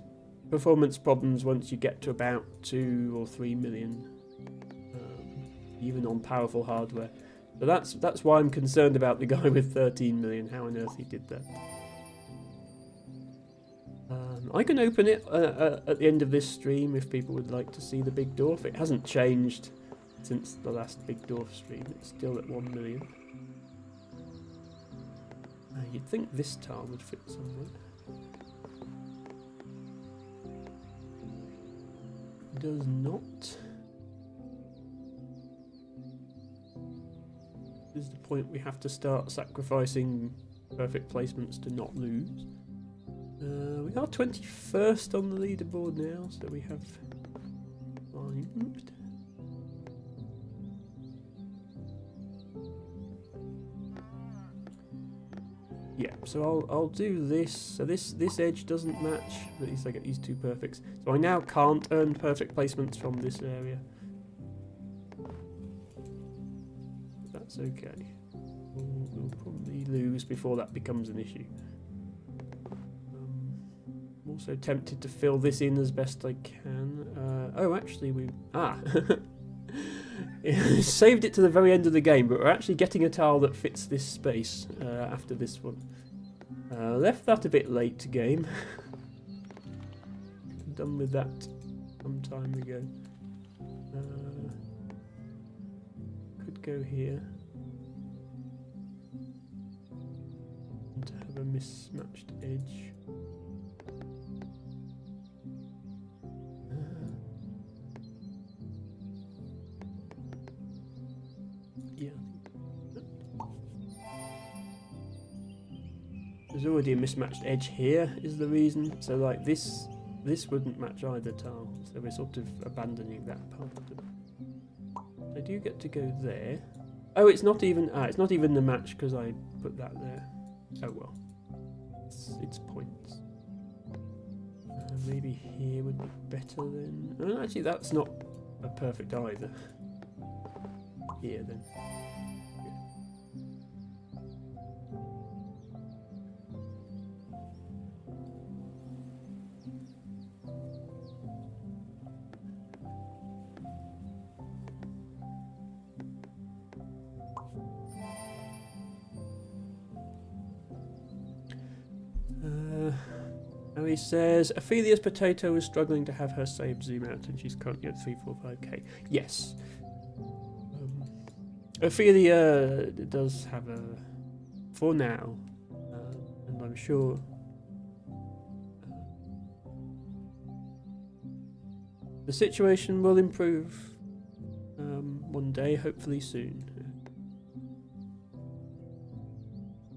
performance problems once you get to about 2 or 3 million, even on powerful hardware. So that's why I'm concerned about the guy with 13 million. How on earth he did that. I can open it at the end of this stream if people would like to see the big dwarf. It hasn't changed since the last big dwarf stream. It's still at 1 million. You'd think this tile would fit somewhere. It does not. This is the point we have to start sacrificing perfect placements to not lose. We are 21st on the leaderboard now, so we have climbed. Yeah, so I'll do this. So this edge doesn't match. At least I get these two perfects. So I now can't earn perfect placements from this area. That's okay. We'll probably lose before that becomes an issue. I'm also tempted to fill this in as best I can. Oh, actually saved it to the very end of the game, but we're actually getting a tile that fits this space after this one. Left that a bit late to game. Done with that some time ago. Could go here. And have a mismatched edge. Yeah. There's already a mismatched edge here is the reason. So like this wouldn't match either tile. So we're sort of abandoning that part of it. I do get to go there. Oh, it's not even the match because I put that there. Oh well. It's points. Maybe here would be better then. Oh, actually that's not a perfect either. Here then. He says Ophelia's potato is struggling to have her save zoom out and she's currently at 345k. Yes. Ophelia does have a, for now, and I'm sure the situation will improve one day, hopefully soon.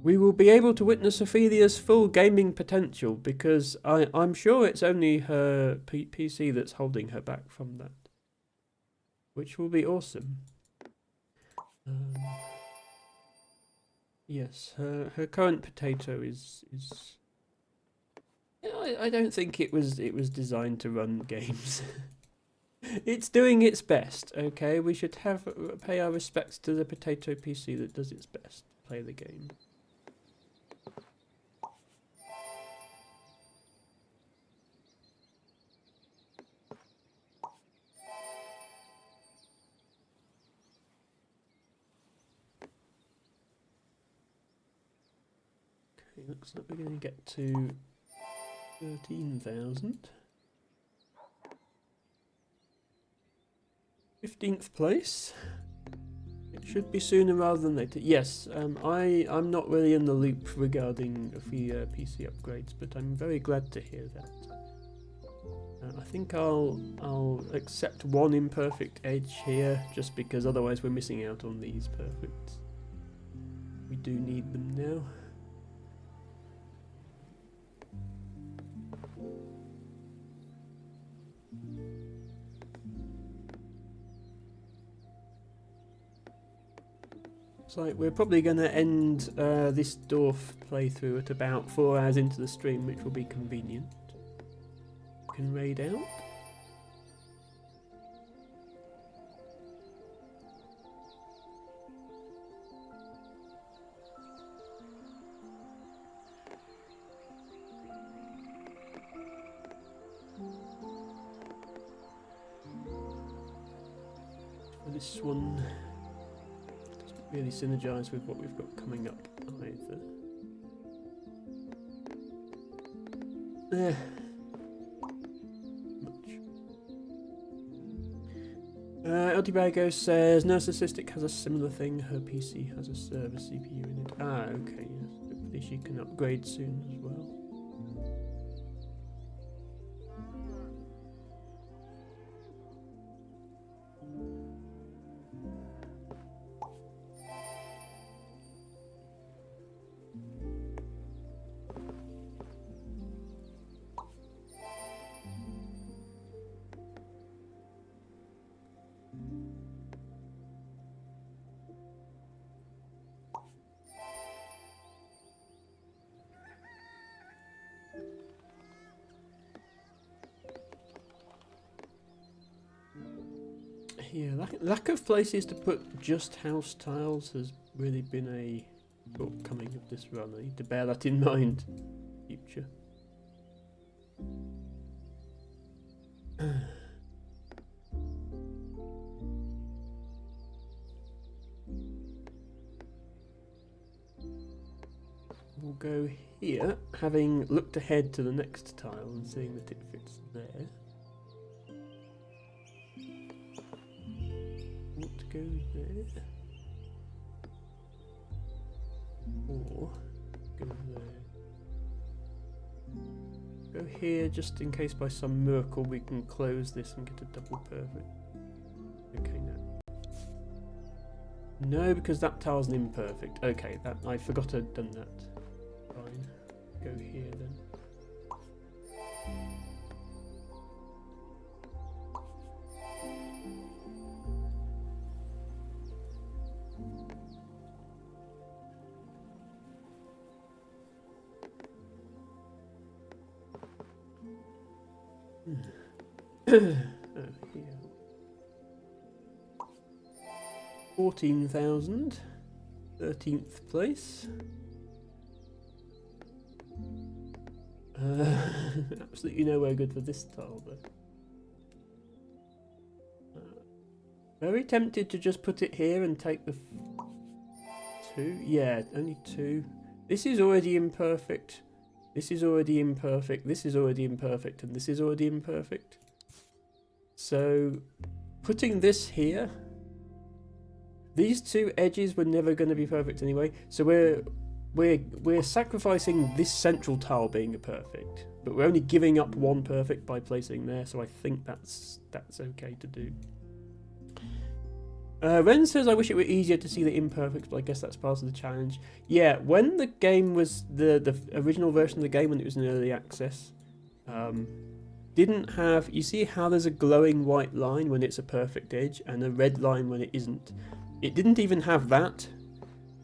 We will be able to witness Ophelia's full gaming potential because I'm sure it's only her PC that's holding her back from that, which will be awesome. Yes, her current potato is. You know, I don't think it was designed to run games. It's doing its best. Okay, we should pay our respects to the potato PC that does its best to play the game. Looks like we're going to get to 13,000. 15th place. It should be sooner rather than later. Yes, I'm not really in the loop regarding the PC upgrades, but I'm very glad to hear that. I think I'll accept one imperfect edge here, just because otherwise we're missing out on these perfects. We do need them now. So we're probably going to end this dwarf playthrough at about 4 hours into the stream, which will be convenient. You can raid out. For this one. really synergise with what we've got coming up either. Eldibago says Narcissistic has a similar thing. Her PC has a server CPU in it. Ah, okay, yes. Hopefully she can upgrade soon as well. Yeah, lack of places to put just house tiles has really been a shortcoming of this run. I need to bear that in mind in the future. We'll go here, having looked ahead to the next tile and seeing that it fits there. What go there? Or go there. Go here just in case by some miracle we can close this and get a double perfect. Okay, no. No, because that tile's an imperfect. Okay, that I forgot I'd done that. Fine. Go here then. Here. 14,000. 13th place. Absolutely nowhere good for this tile though. Very tempted to just put it here and take the 2. Yeah, only 2. This is already imperfect. This is already imperfect. This is already imperfect. And this is already imperfect. So, putting this here, these 2 edges were never going to be perfect anyway. So we're sacrificing this central tile being a perfect, but we're only giving up 1 perfect by placing there. So I think that's okay to do. Ren says, I wish it were easier to see the imperfects, but I guess that's part of the challenge. Yeah, when the game was the original version of the game, when it was in early access, didn't have, you see how there's a glowing white line when it's a perfect edge and a red line when it isn't? It didn't even have that.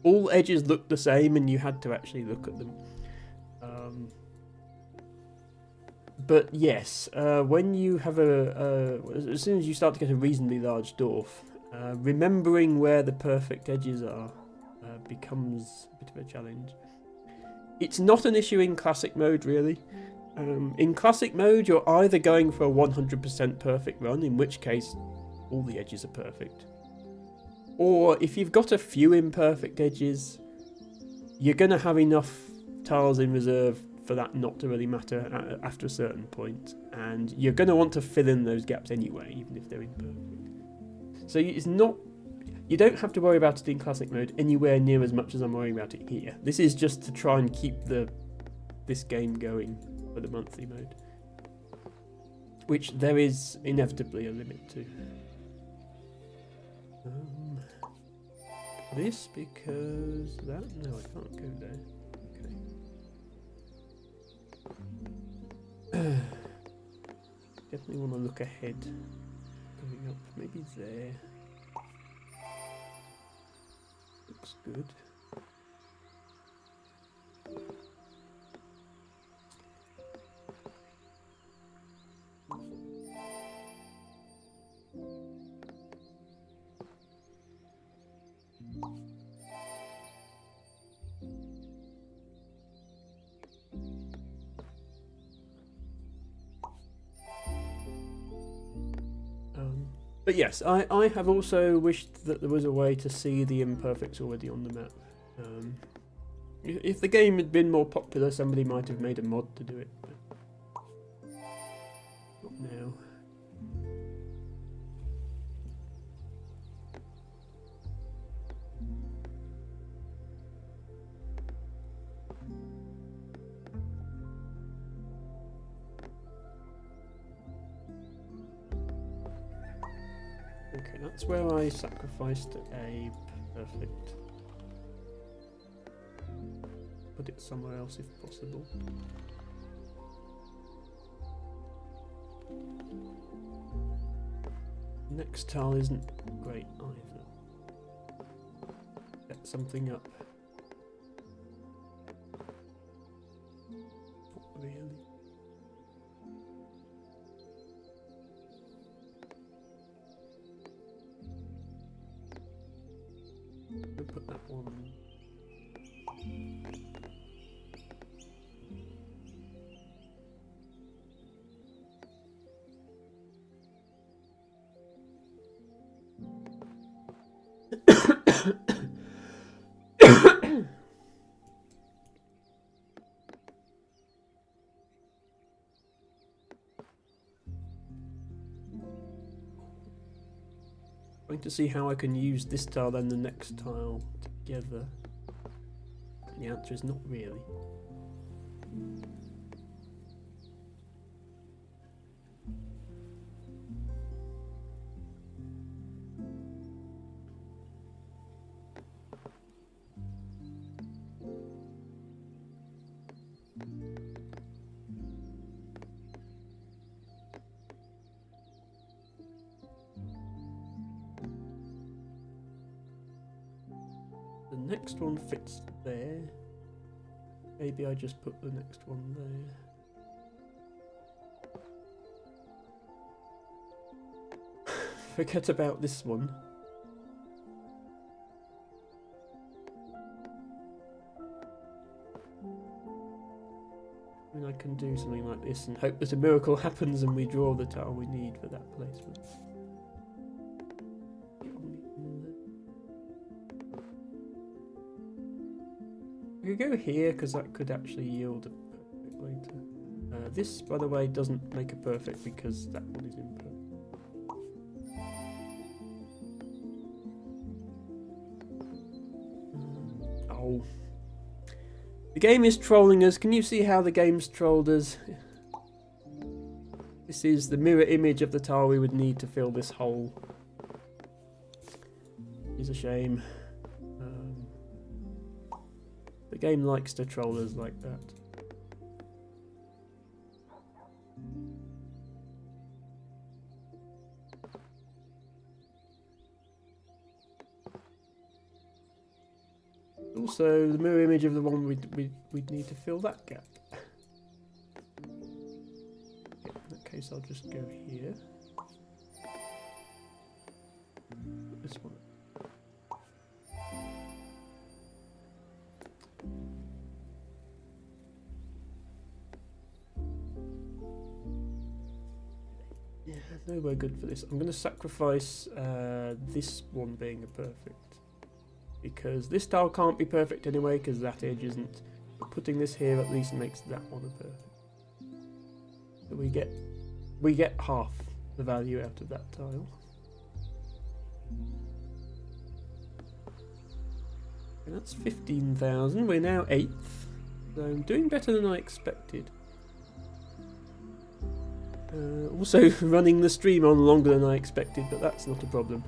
All edges looked the same and you had to actually look at them. But yes, when you have as soon as you start to get a reasonably large dwarf, remembering where the perfect edges are becomes a bit of a challenge. It's not an issue in classic mode, really. In classic mode, you're either going for a 100% perfect run, in which case all the edges are perfect. Or if you've got a few imperfect edges, you're going to have enough tiles in reserve for that not to really matter after a certain point. And you're going to want to fill in those gaps anyway, even if they're imperfect. So it's not, you don't have to worry about it in classic mode anywhere near as much as I'm worrying about it here. This is just to try and keep this game going for the monthly mode, which there is inevitably a limit to. This because that? No, I can't go there. Okay. Definitely want to look ahead. Going up, maybe there. Looks good. But yes, I have also wished that there was a way to see the imperfects already on the map. If the game had been more popular, somebody might have made a mod to do it. But not now. Okay, that's where I sacrificed a perfect. Put it somewhere else if possible. Next tile isn't great either. Set something up. Not really. We'll put that one. Going to see how I can use this tile and the next tile together. The answer is not really. The next one fits there. Maybe I just put the next one there. Forget about this one. I mean, I can do something like this and hope that a miracle happens and we draw the tile we need for that placement. We could go here because that could actually yield a perfect later. This, by the way, doesn't make a perfect because that one is imperfect. Oh. The game is trolling us. Can you see how the game's trolled us? This is the mirror image of the tile we would need to fill this hole. It's a shame. The game likes to troll us like that. Also, the mirror image of the one we'd need to fill that gap. Okay, in that case, I'll just go here. Put this one. Yeah, no, we're good for this. I'm going to sacrifice this one being a perfect. Because this tile can't be perfect anyway, because that edge isn't. But putting this here at least makes that one a perfect. So we get half the value out of that tile. And that's 15,000. We're now 8th. So I'm doing better than I expected. Also running the stream on longer than I expected, but that's not a problem.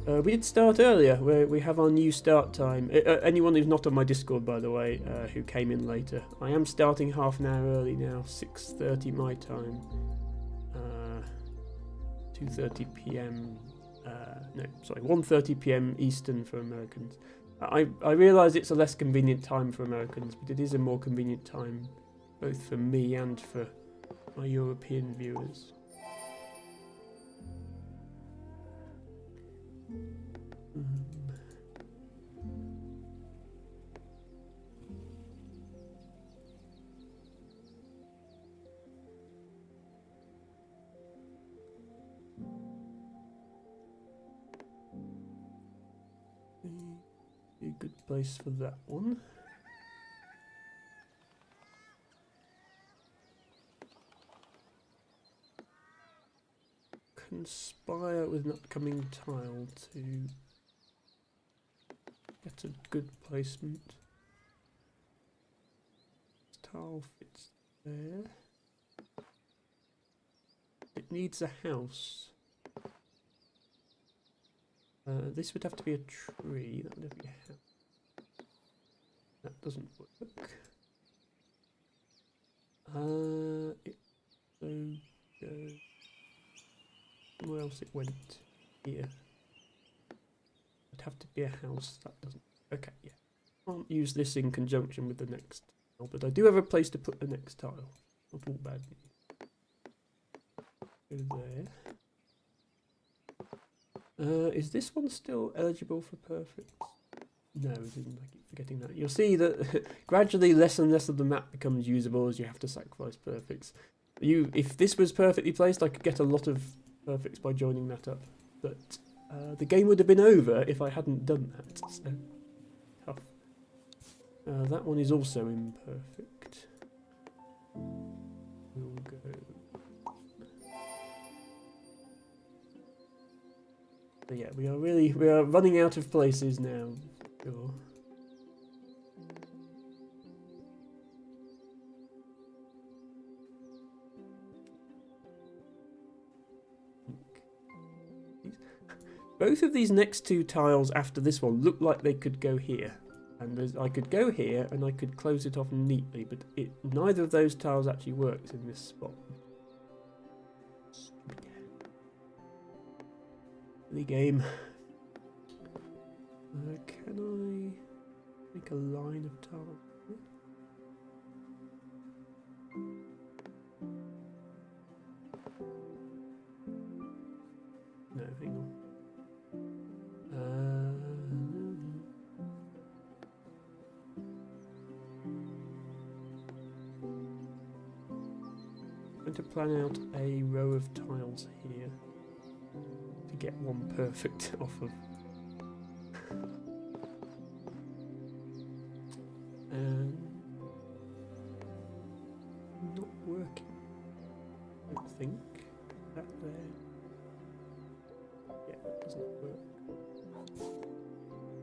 We did start earlier, where we have our new start time. Anyone who's not on my Discord, by the way, who came in later, I am starting half an hour early now, 6:30 my time, 2:30 p.m. No, sorry, 1:30 p.m. Eastern for Americans. I realise it's a less convenient time for Americans, but it is a more convenient time, both for me and for my European viewers. good place for that one. Conspire with an upcoming tile to get a good placement. This tile fits there. It needs a house. This would have to be a tree. That would have to be a house. That doesn't work. It goes. Where else it went? Here. It'd have to be a house. That doesn't. Okay, yeah. Can't use this in conjunction with the next tile, but I do have a place to put the next tile. Not all bad news. Go there. Is this one still eligible for perfect? No, it isn't. I keep forgetting that. You'll see that gradually less and less of the map becomes usable as you have to sacrifice perfects. If this was perfectly placed, I could get a lot of perfects by joining that up, but the game would have been over if I hadn't done that, so tough. That one is also imperfect. We'll go. So yeah, we are running out of places now. Sure. Both of these next two tiles after this one look like they could go here. And I could go here and I could close it off neatly, but neither of those tiles actually works in this spot. The game. Can I make a line of tiles? No, hang on. I'm going to plan out a row of tiles here to get one perfect off of. Not working, I don't think. That there. Yeah, that doesn't work.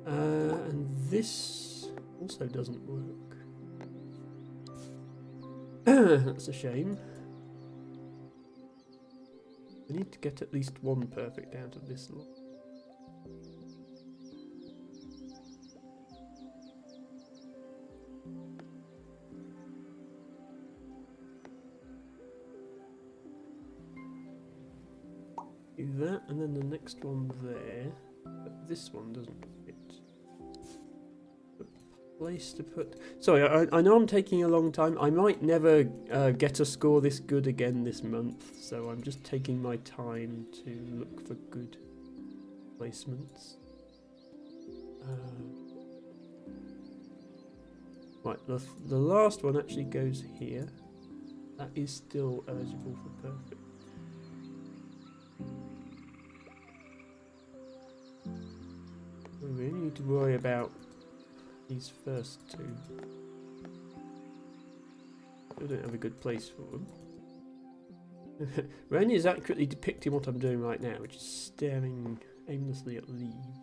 And this also doesn't work. That's a shame. I need to get at least one perfect out of this lot. Do that, and then the next one there. But this one doesn't fit. The place to put. Sorry, I know I'm taking a long time. I might never get a score this good again this month, so I'm just taking my time to look for good placements. Right, the last one actually goes here. That is still eligible for perfect. We really need to worry about these first two. I don't have a good place for them. Ren is accurately depicting what I'm doing right now, which is staring aimlessly at leaves.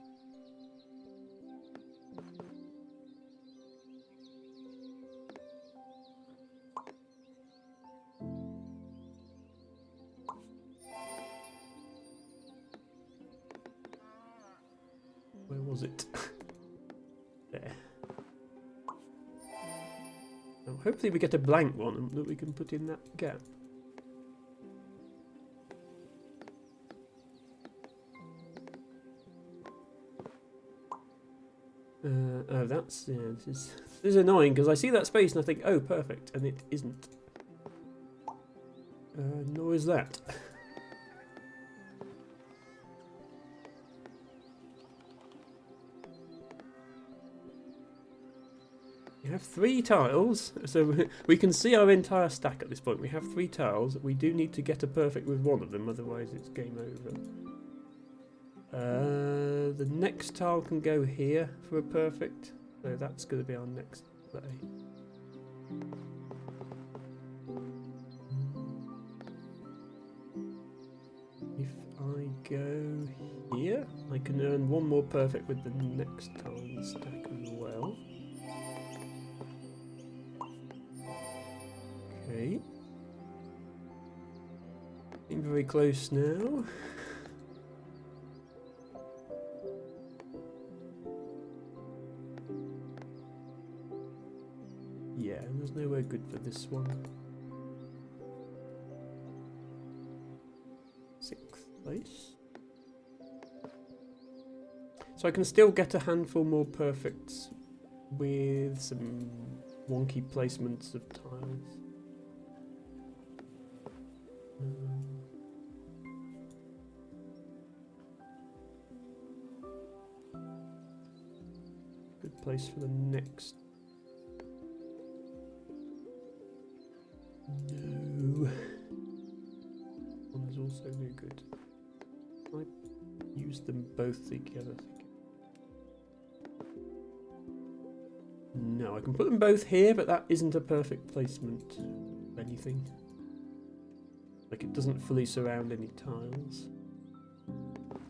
Where was it? There. Now, hopefully we get a blank one that we can put in that gap. Oh, that's this is annoying because I see that space and I think, oh, perfect, and it isn't. Nor is that. We have 3 tiles, so we can see our entire stack at this point. We have 3 tiles. We do need to get a perfect with one of them, otherwise it's game over. The next tile can go here for a perfect. So that's going to be our next play. If I go here, I can earn one more perfect with the next tile in the stack as well. Okay. Getting very close now. Yeah, there's nowhere good for this one. 6th place. So I can still get a handful more perfects with some wonky placements of tiles. Good place for the next. No. One is also no good. I use them both together. No, I can put them both here, but that isn't a perfect placement of anything. Like, it doesn't fully surround any tiles.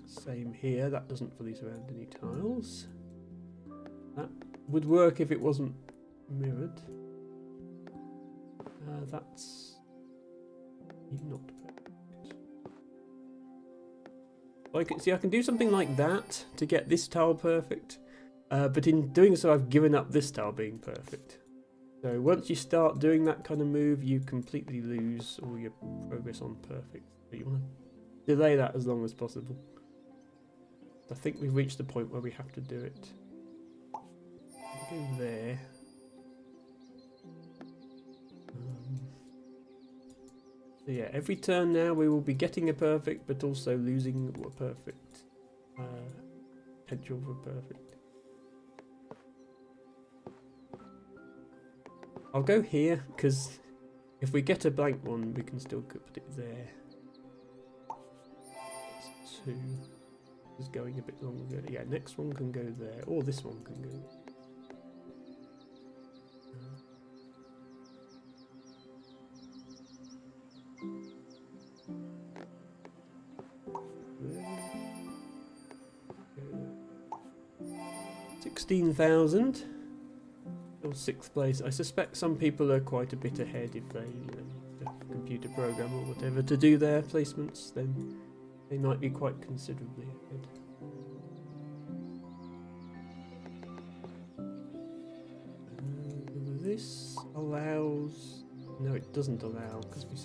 Same here, that doesn't fully surround any tiles. That would work if it wasn't mirrored. That's not perfect. I can do something like that to get this tile perfect, but in doing so I've given up this tile being perfect. So once you start doing that kind of move, you completely lose all your progress on perfect. So you want to delay that as long as possible. I think we've reached the point where we have to do it. Go there. So yeah, every turn now we will be getting a perfect, but also losing a perfect. Potential for perfect. I'll go here, because if we get a blank one, we can still put it there. That's 2. This is going a bit longer. Yeah, next one can go there, or this one can go there. $16,000 or 6th place. I suspect some people are quite a bit ahead if they use a computer program or whatever to do their placements, then they might be quite considerably ahead. This allows... No, it doesn't allow, because we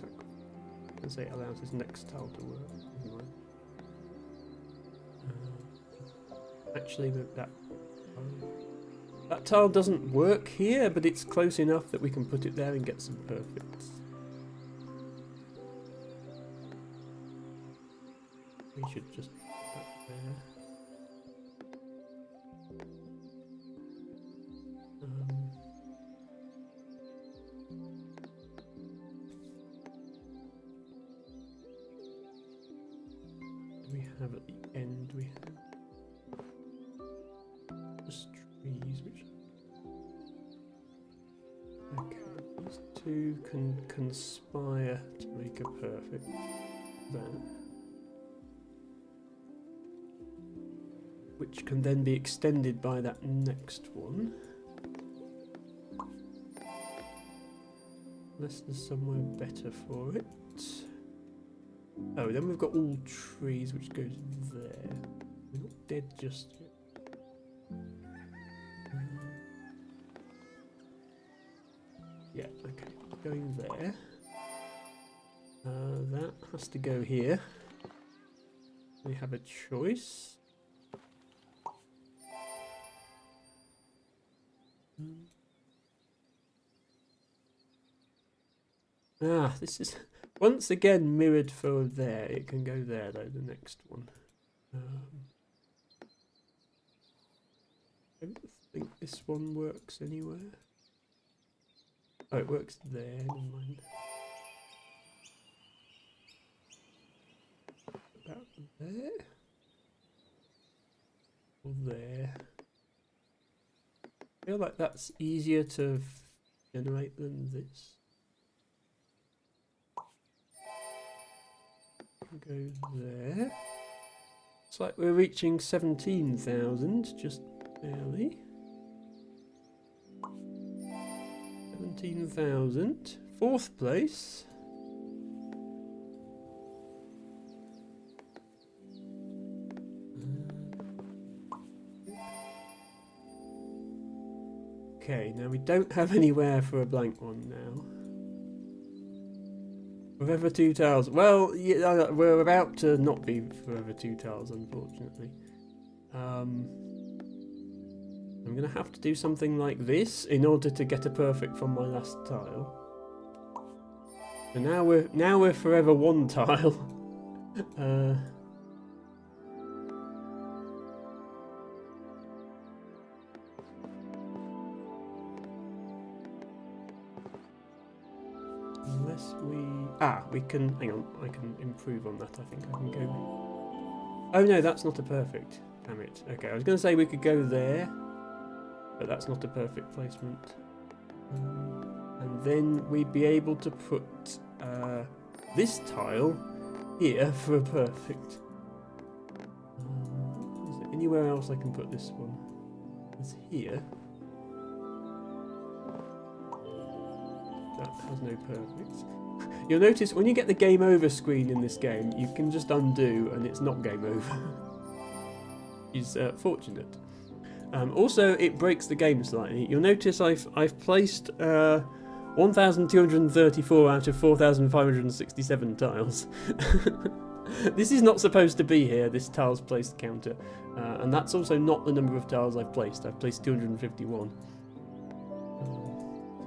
can say it allows this next tile to work. Actually, that tile doesn't work here, but it's close enough that we can put it there and get some perfects. We should just put that there. We have at the end, we have just trees, which... Okay, these two can conspire to make a perfect. That. Which can then be extended by that next one. Unless there's somewhere better for it. Oh, then we've got all trees, which goes there. We're not dead just yet. Yeah, okay, going there. That has to go here. We have a choice. This is once again mirrored for there. It can go there though, the next one. I don't think this one works anywhere. Oh, it works there, never mind. About there. or there. I feel like that's easier to generate than this. Go there. It's like we're reaching 17,000, just barely. 17,000. Fourth place. Okay, now we don't have anywhere for a blank one now. Forever two tiles. Well, yeah, we're about to not be forever two tiles, unfortunately. I'm gonna have to do something like this in order to get a perfect from my last tile. So now we're forever one tile. Unless we can, hang on, I can improve on that. I think I can go. Oh no, that's not a perfect. Damn it. Okay, I was going to say we could go there, but that's not a perfect placement. And then we'd be able to put this tile here for a perfect. Is there anywhere else I can put this one? It's here. That has no perfects. You'll notice when you get the game over screen in this game, you can just undo and it's not game over. It's fortunate. Also, it breaks the game slightly. You'll notice I've placed 1,234 out of 4,567 tiles. This is not supposed to be here, this tiles placed counter. And that's also not the number of tiles I've placed. I've placed 251.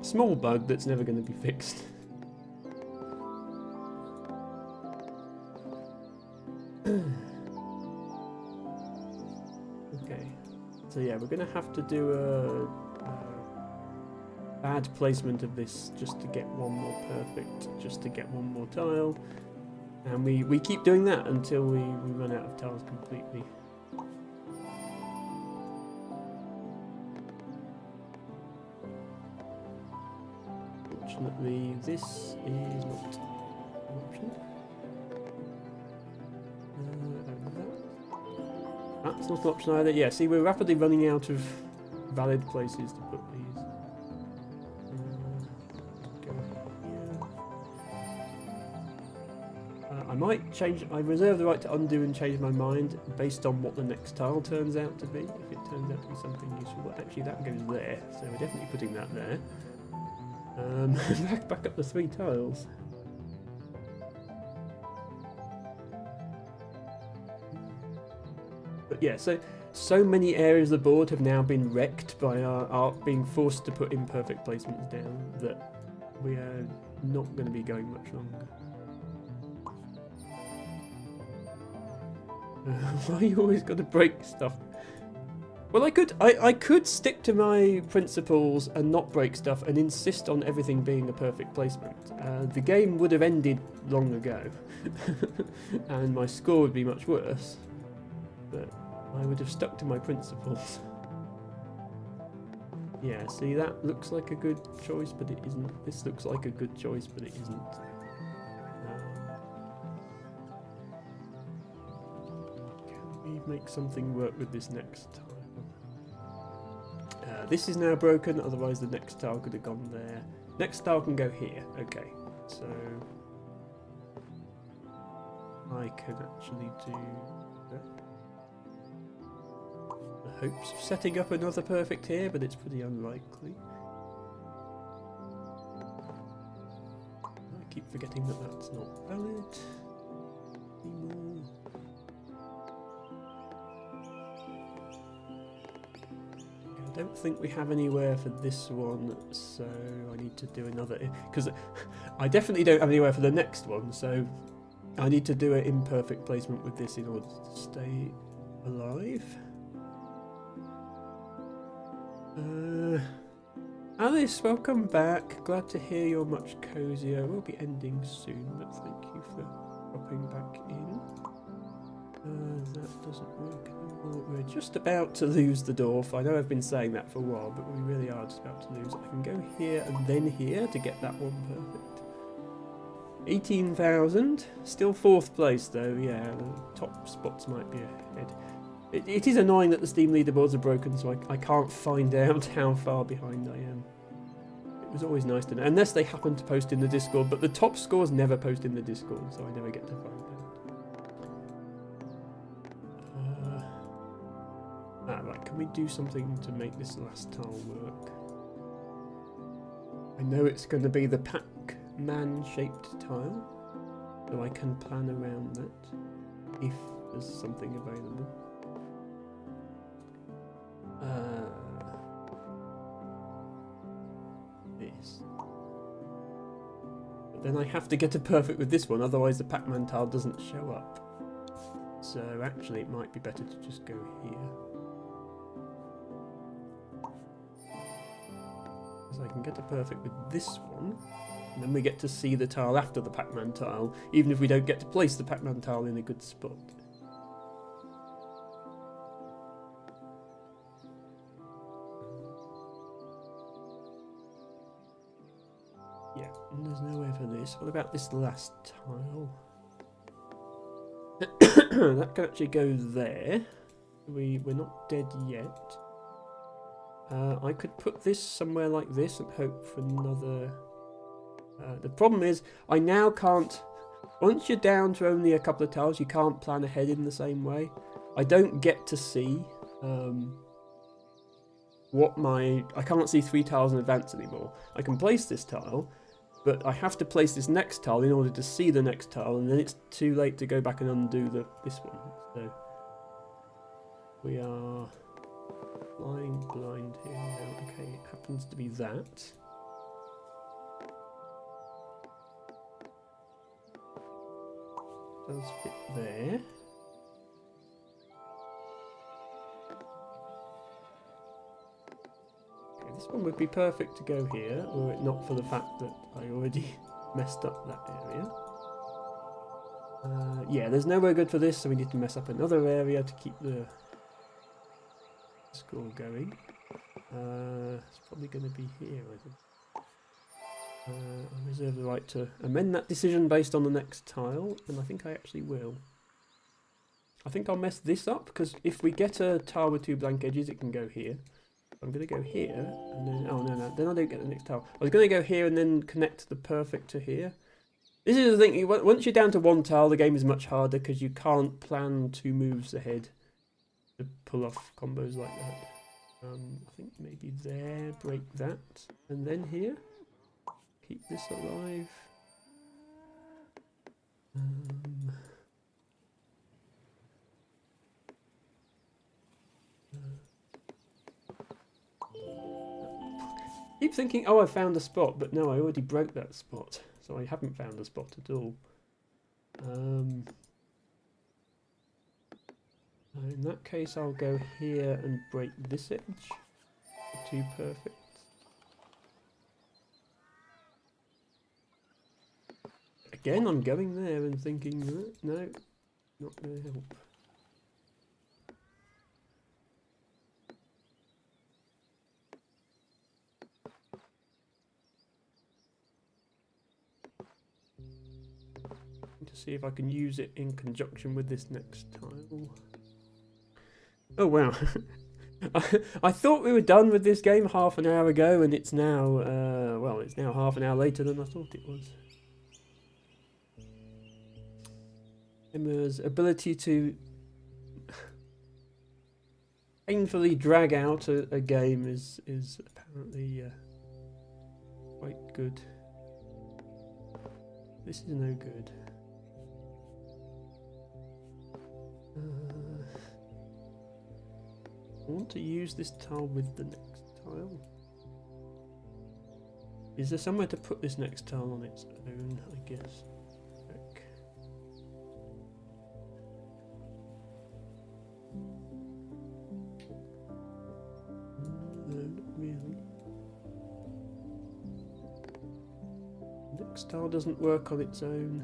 Small bug that's never going to be fixed. Okay, so yeah, we're going to have to do a bad placement of this just to get one more perfect, just to get one more tile. And we keep doing that until we run out of tiles completely. Unfortunately, this is not an option. That's not an option either. Yeah, see, we're rapidly running out of valid places to put these. Go here. I might change. I reserve the right to undo and change my mind based on what the next tile turns out to be. If it turns out to be something useful, but actually that goes there, so we're definitely putting that there. Back up the 3 tiles. But yeah, so many areas of the board have now been wrecked by our being forced to put imperfect placements down that we are not going to be going much longer. Why you always got to break stuff? Well, I could stick to my principles and not break stuff and insist on everything being a perfect placement. The game would have ended long ago, and my score would be much worse. But I would have stuck to my principles. Yeah, see, that looks like a good choice, but it isn't. This looks like a good choice, but it isn't. Can we make something work with this next time? This is now broken, otherwise the next tile could have gone there. Next tile can go here. Okay, so I can actually do that. The hopes of setting up another perfect here, but it's pretty unlikely. I keep forgetting that that's not valid anymore. I don't think we have anywhere for this one, so I need to do another, because I definitely don't have anywhere for the next one, so I need to do an imperfect placement with this in order to stay alive. Alice, welcome back. Glad to hear you're much cozier. We'll be ending soon, but thank you for dropping back in. That doesn't work anymore. We're just about to lose the dwarf. I know I've been saying that for a while, but we really are just about to lose it. I can go here and then here to get that one perfect. 18,000. Still 4th place though, yeah. The top spots might be ahead. It is annoying that the Steam leaderboards are broken, so I can't find out how far behind I am. It was always nice to know, unless they happen to post in the Discord, but the top scores never post in the Discord, so I never get to find out. Right, can we do something to make this last tile work? I know it's going to be the Pac-Man shaped tile, so I can plan around that, if there's something available. This. But then I have to get a perfect with this one, otherwise the Pac-Man tile doesn't show up. So actually it might be better to just go here. Because I can get a perfect with this one, and then we get to see the tile after the Pac-Man tile, even if we don't get to place the Pac-Man tile in a good spot. Yeah, and there's nowhere for this. What about this last tile? That can actually go there. We're not dead yet. I could put this somewhere like this and hope for another... the problem is, I now can't... Once you're down to only a couple of tiles, you can't plan ahead in the same way. I don't get to see what my... I can't see 3 tiles in advance anymore. I can place this tile, but I have to place this next tile in order to see the next tile, and then it's too late to go back and undo this one. So we are flying blind here now. Okay, it happens to be that. Does fit there. Okay, this one would be perfect to go here, were it not for the fact that I already messed up that area. Yeah, there's nowhere good for this, so we need to mess up another area to keep the score going. It's probably going to be here, I think. I reserve the right to amend that decision based on the next tile, and I think I actually will. I think I'll mess this up, because if we get a tile with 2 blank edges, it can go here. I'm going to go here, and then... Oh, no, then I don't get the next tile. I was going to go here and then connect the perfect to here. This is the thing, once you're down to 1 tile, the game is much harder, because you can't plan 2 moves ahead to pull off combos like that. I think maybe there, break that, and then here. Keep this alive. Keep thinking, oh, I found a spot, but no, I already broke that spot, so I haven't found a spot at all. In that case, I'll go here and break this edge. 2 perfect. Again, I'm going there and thinking, no, not going to help. To see if I can use it in conjunction with this next tile. Oh wow. I thought we were done with this game half an hour ago, and it's now, well, it's now half an hour later than I thought it was. Emma's ability to painfully drag out a game is apparently quite good. This is no good. I want to use this tile with the next tile. Is there somewhere to put this next tile on its own, I guess? Check. No, not really. Next tile doesn't work on its own.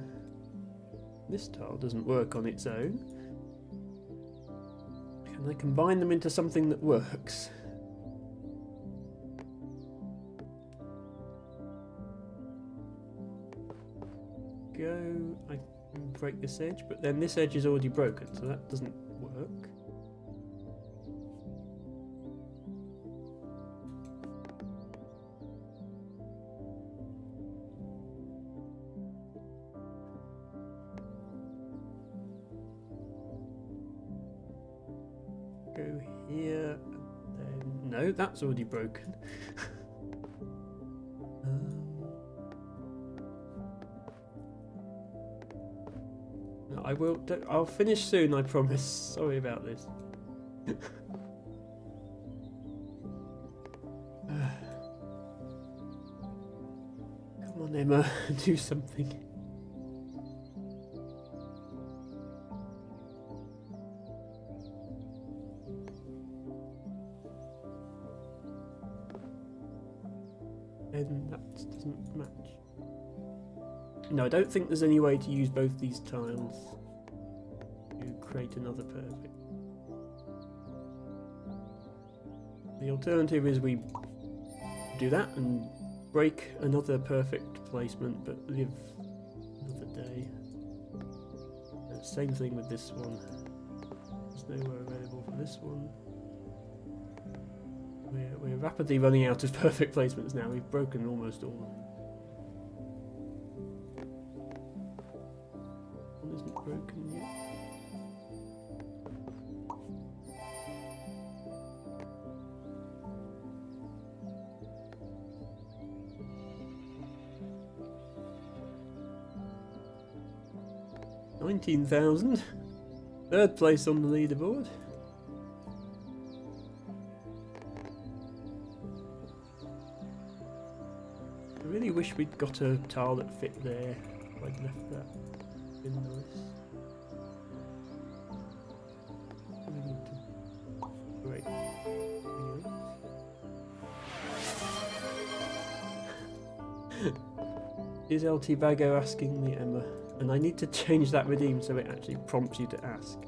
This tile doesn't work on its own. And I combine them into something that works. Go. I can break this edge, but then this edge is already broken, so that doesn't work. Go here, and then no, that's already broken. No, I will. I'll finish soon, I promise. Sorry about this. Come on, Emma, do something. And that doesn't match. No, I don't think there's any way to use both these tiles to create another perfect. The alternative is we do that and break another perfect placement but live another day. Same thing with this one. There's nowhere available for this one. We're rapidly running out of perfect placements now. We've broken almost all of them. One isn't broken yet. $19,000. Third place on the leaderboard. I really wish we'd got a tile that fit there. I'd left that. Been nice. We need to break. Is LT Bago asking me, Emma? And I need to change that redeem so it actually prompts you to ask.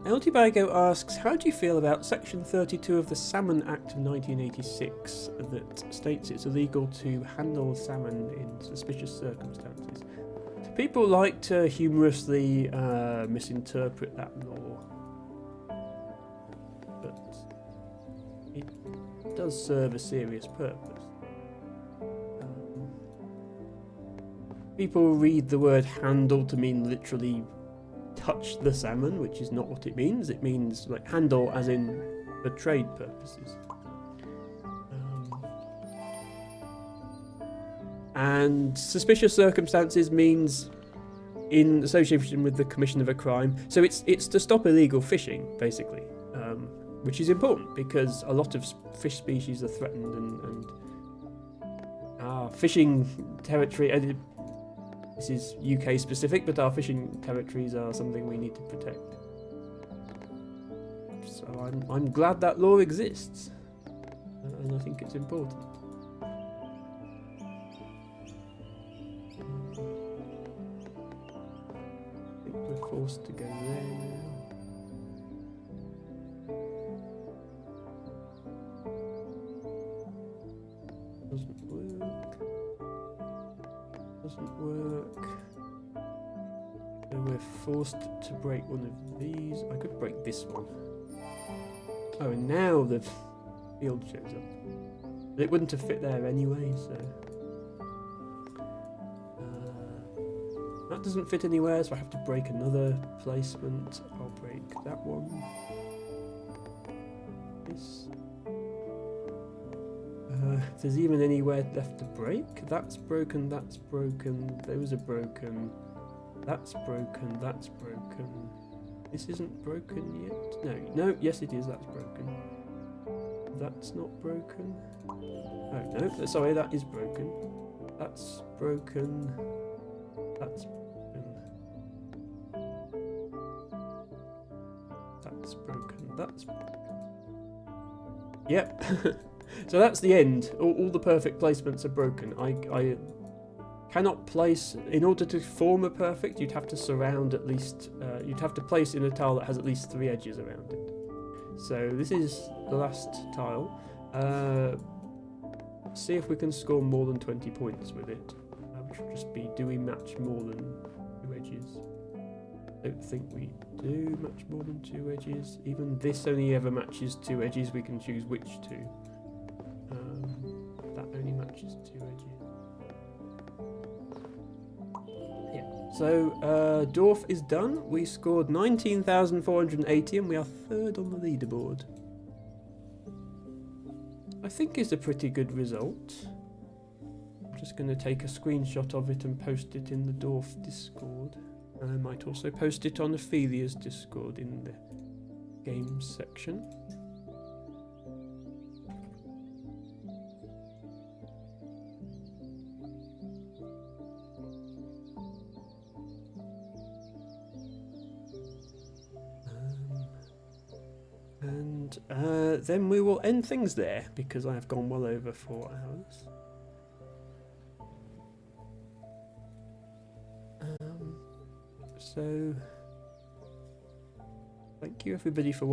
LT Bago asks, how do you feel about Section 32 of the Salmon Act of 1986 that states it's illegal to handle salmon in suspicious circumstances? People like to humorously misinterpret that law, but it does serve a serious purpose. People read the word handle to mean literally touch the salmon, which is not what it means. It means like handle as in for trade purposes. And suspicious circumstances means in association with the commission of a crime. So it's to stop illegal fishing, basically, which is important because a lot of fish species are threatened, and our fishing territory. This is UK specific, but our fishing territories are something we need to protect. So I'm glad that law exists, and I think it's important. I think we're forced to go there now. Doesn't work. Doesn't work. So we're forced to break one of these. I could break this one. Oh, and now the field shows up. But it wouldn't have fit there anyway, so... that doesn't fit anywhere, so I have to break another placement. I'll break that one. This. If there's even anywhere left to break. That's broken, that's broken, those are broken. That's broken, that's broken. This isn't broken yet. No, yes it is, that's broken. That's not broken. Oh, no, sorry, that is broken. That's broken. That's broken. That's broken, that's broken. Yep. So that's the end. All the perfect placements are broken. I cannot place, in order to form a perfect, you'd have to surround at least, you'd have to place in a tile that has at least 3 edges around it. So this is the last tile. See if we can score more than 20 points with it. Which would just be, do we match more than 2 edges? I don't think we do match more than 2 edges. Even this only ever matches 2 edges. We can choose which 2. That only matches 2 edges. Yeah. So Dorf is done. We scored 19,480 and we are 3rd on the leaderboard. I think it's a pretty good result. I'm just going to take a screenshot of it and post it in the Dorf Discord. And I might also post it on Ophelia's Discord in the games section. And then we will end things there because I have gone well over 4 hours. So thank you everybody for watching.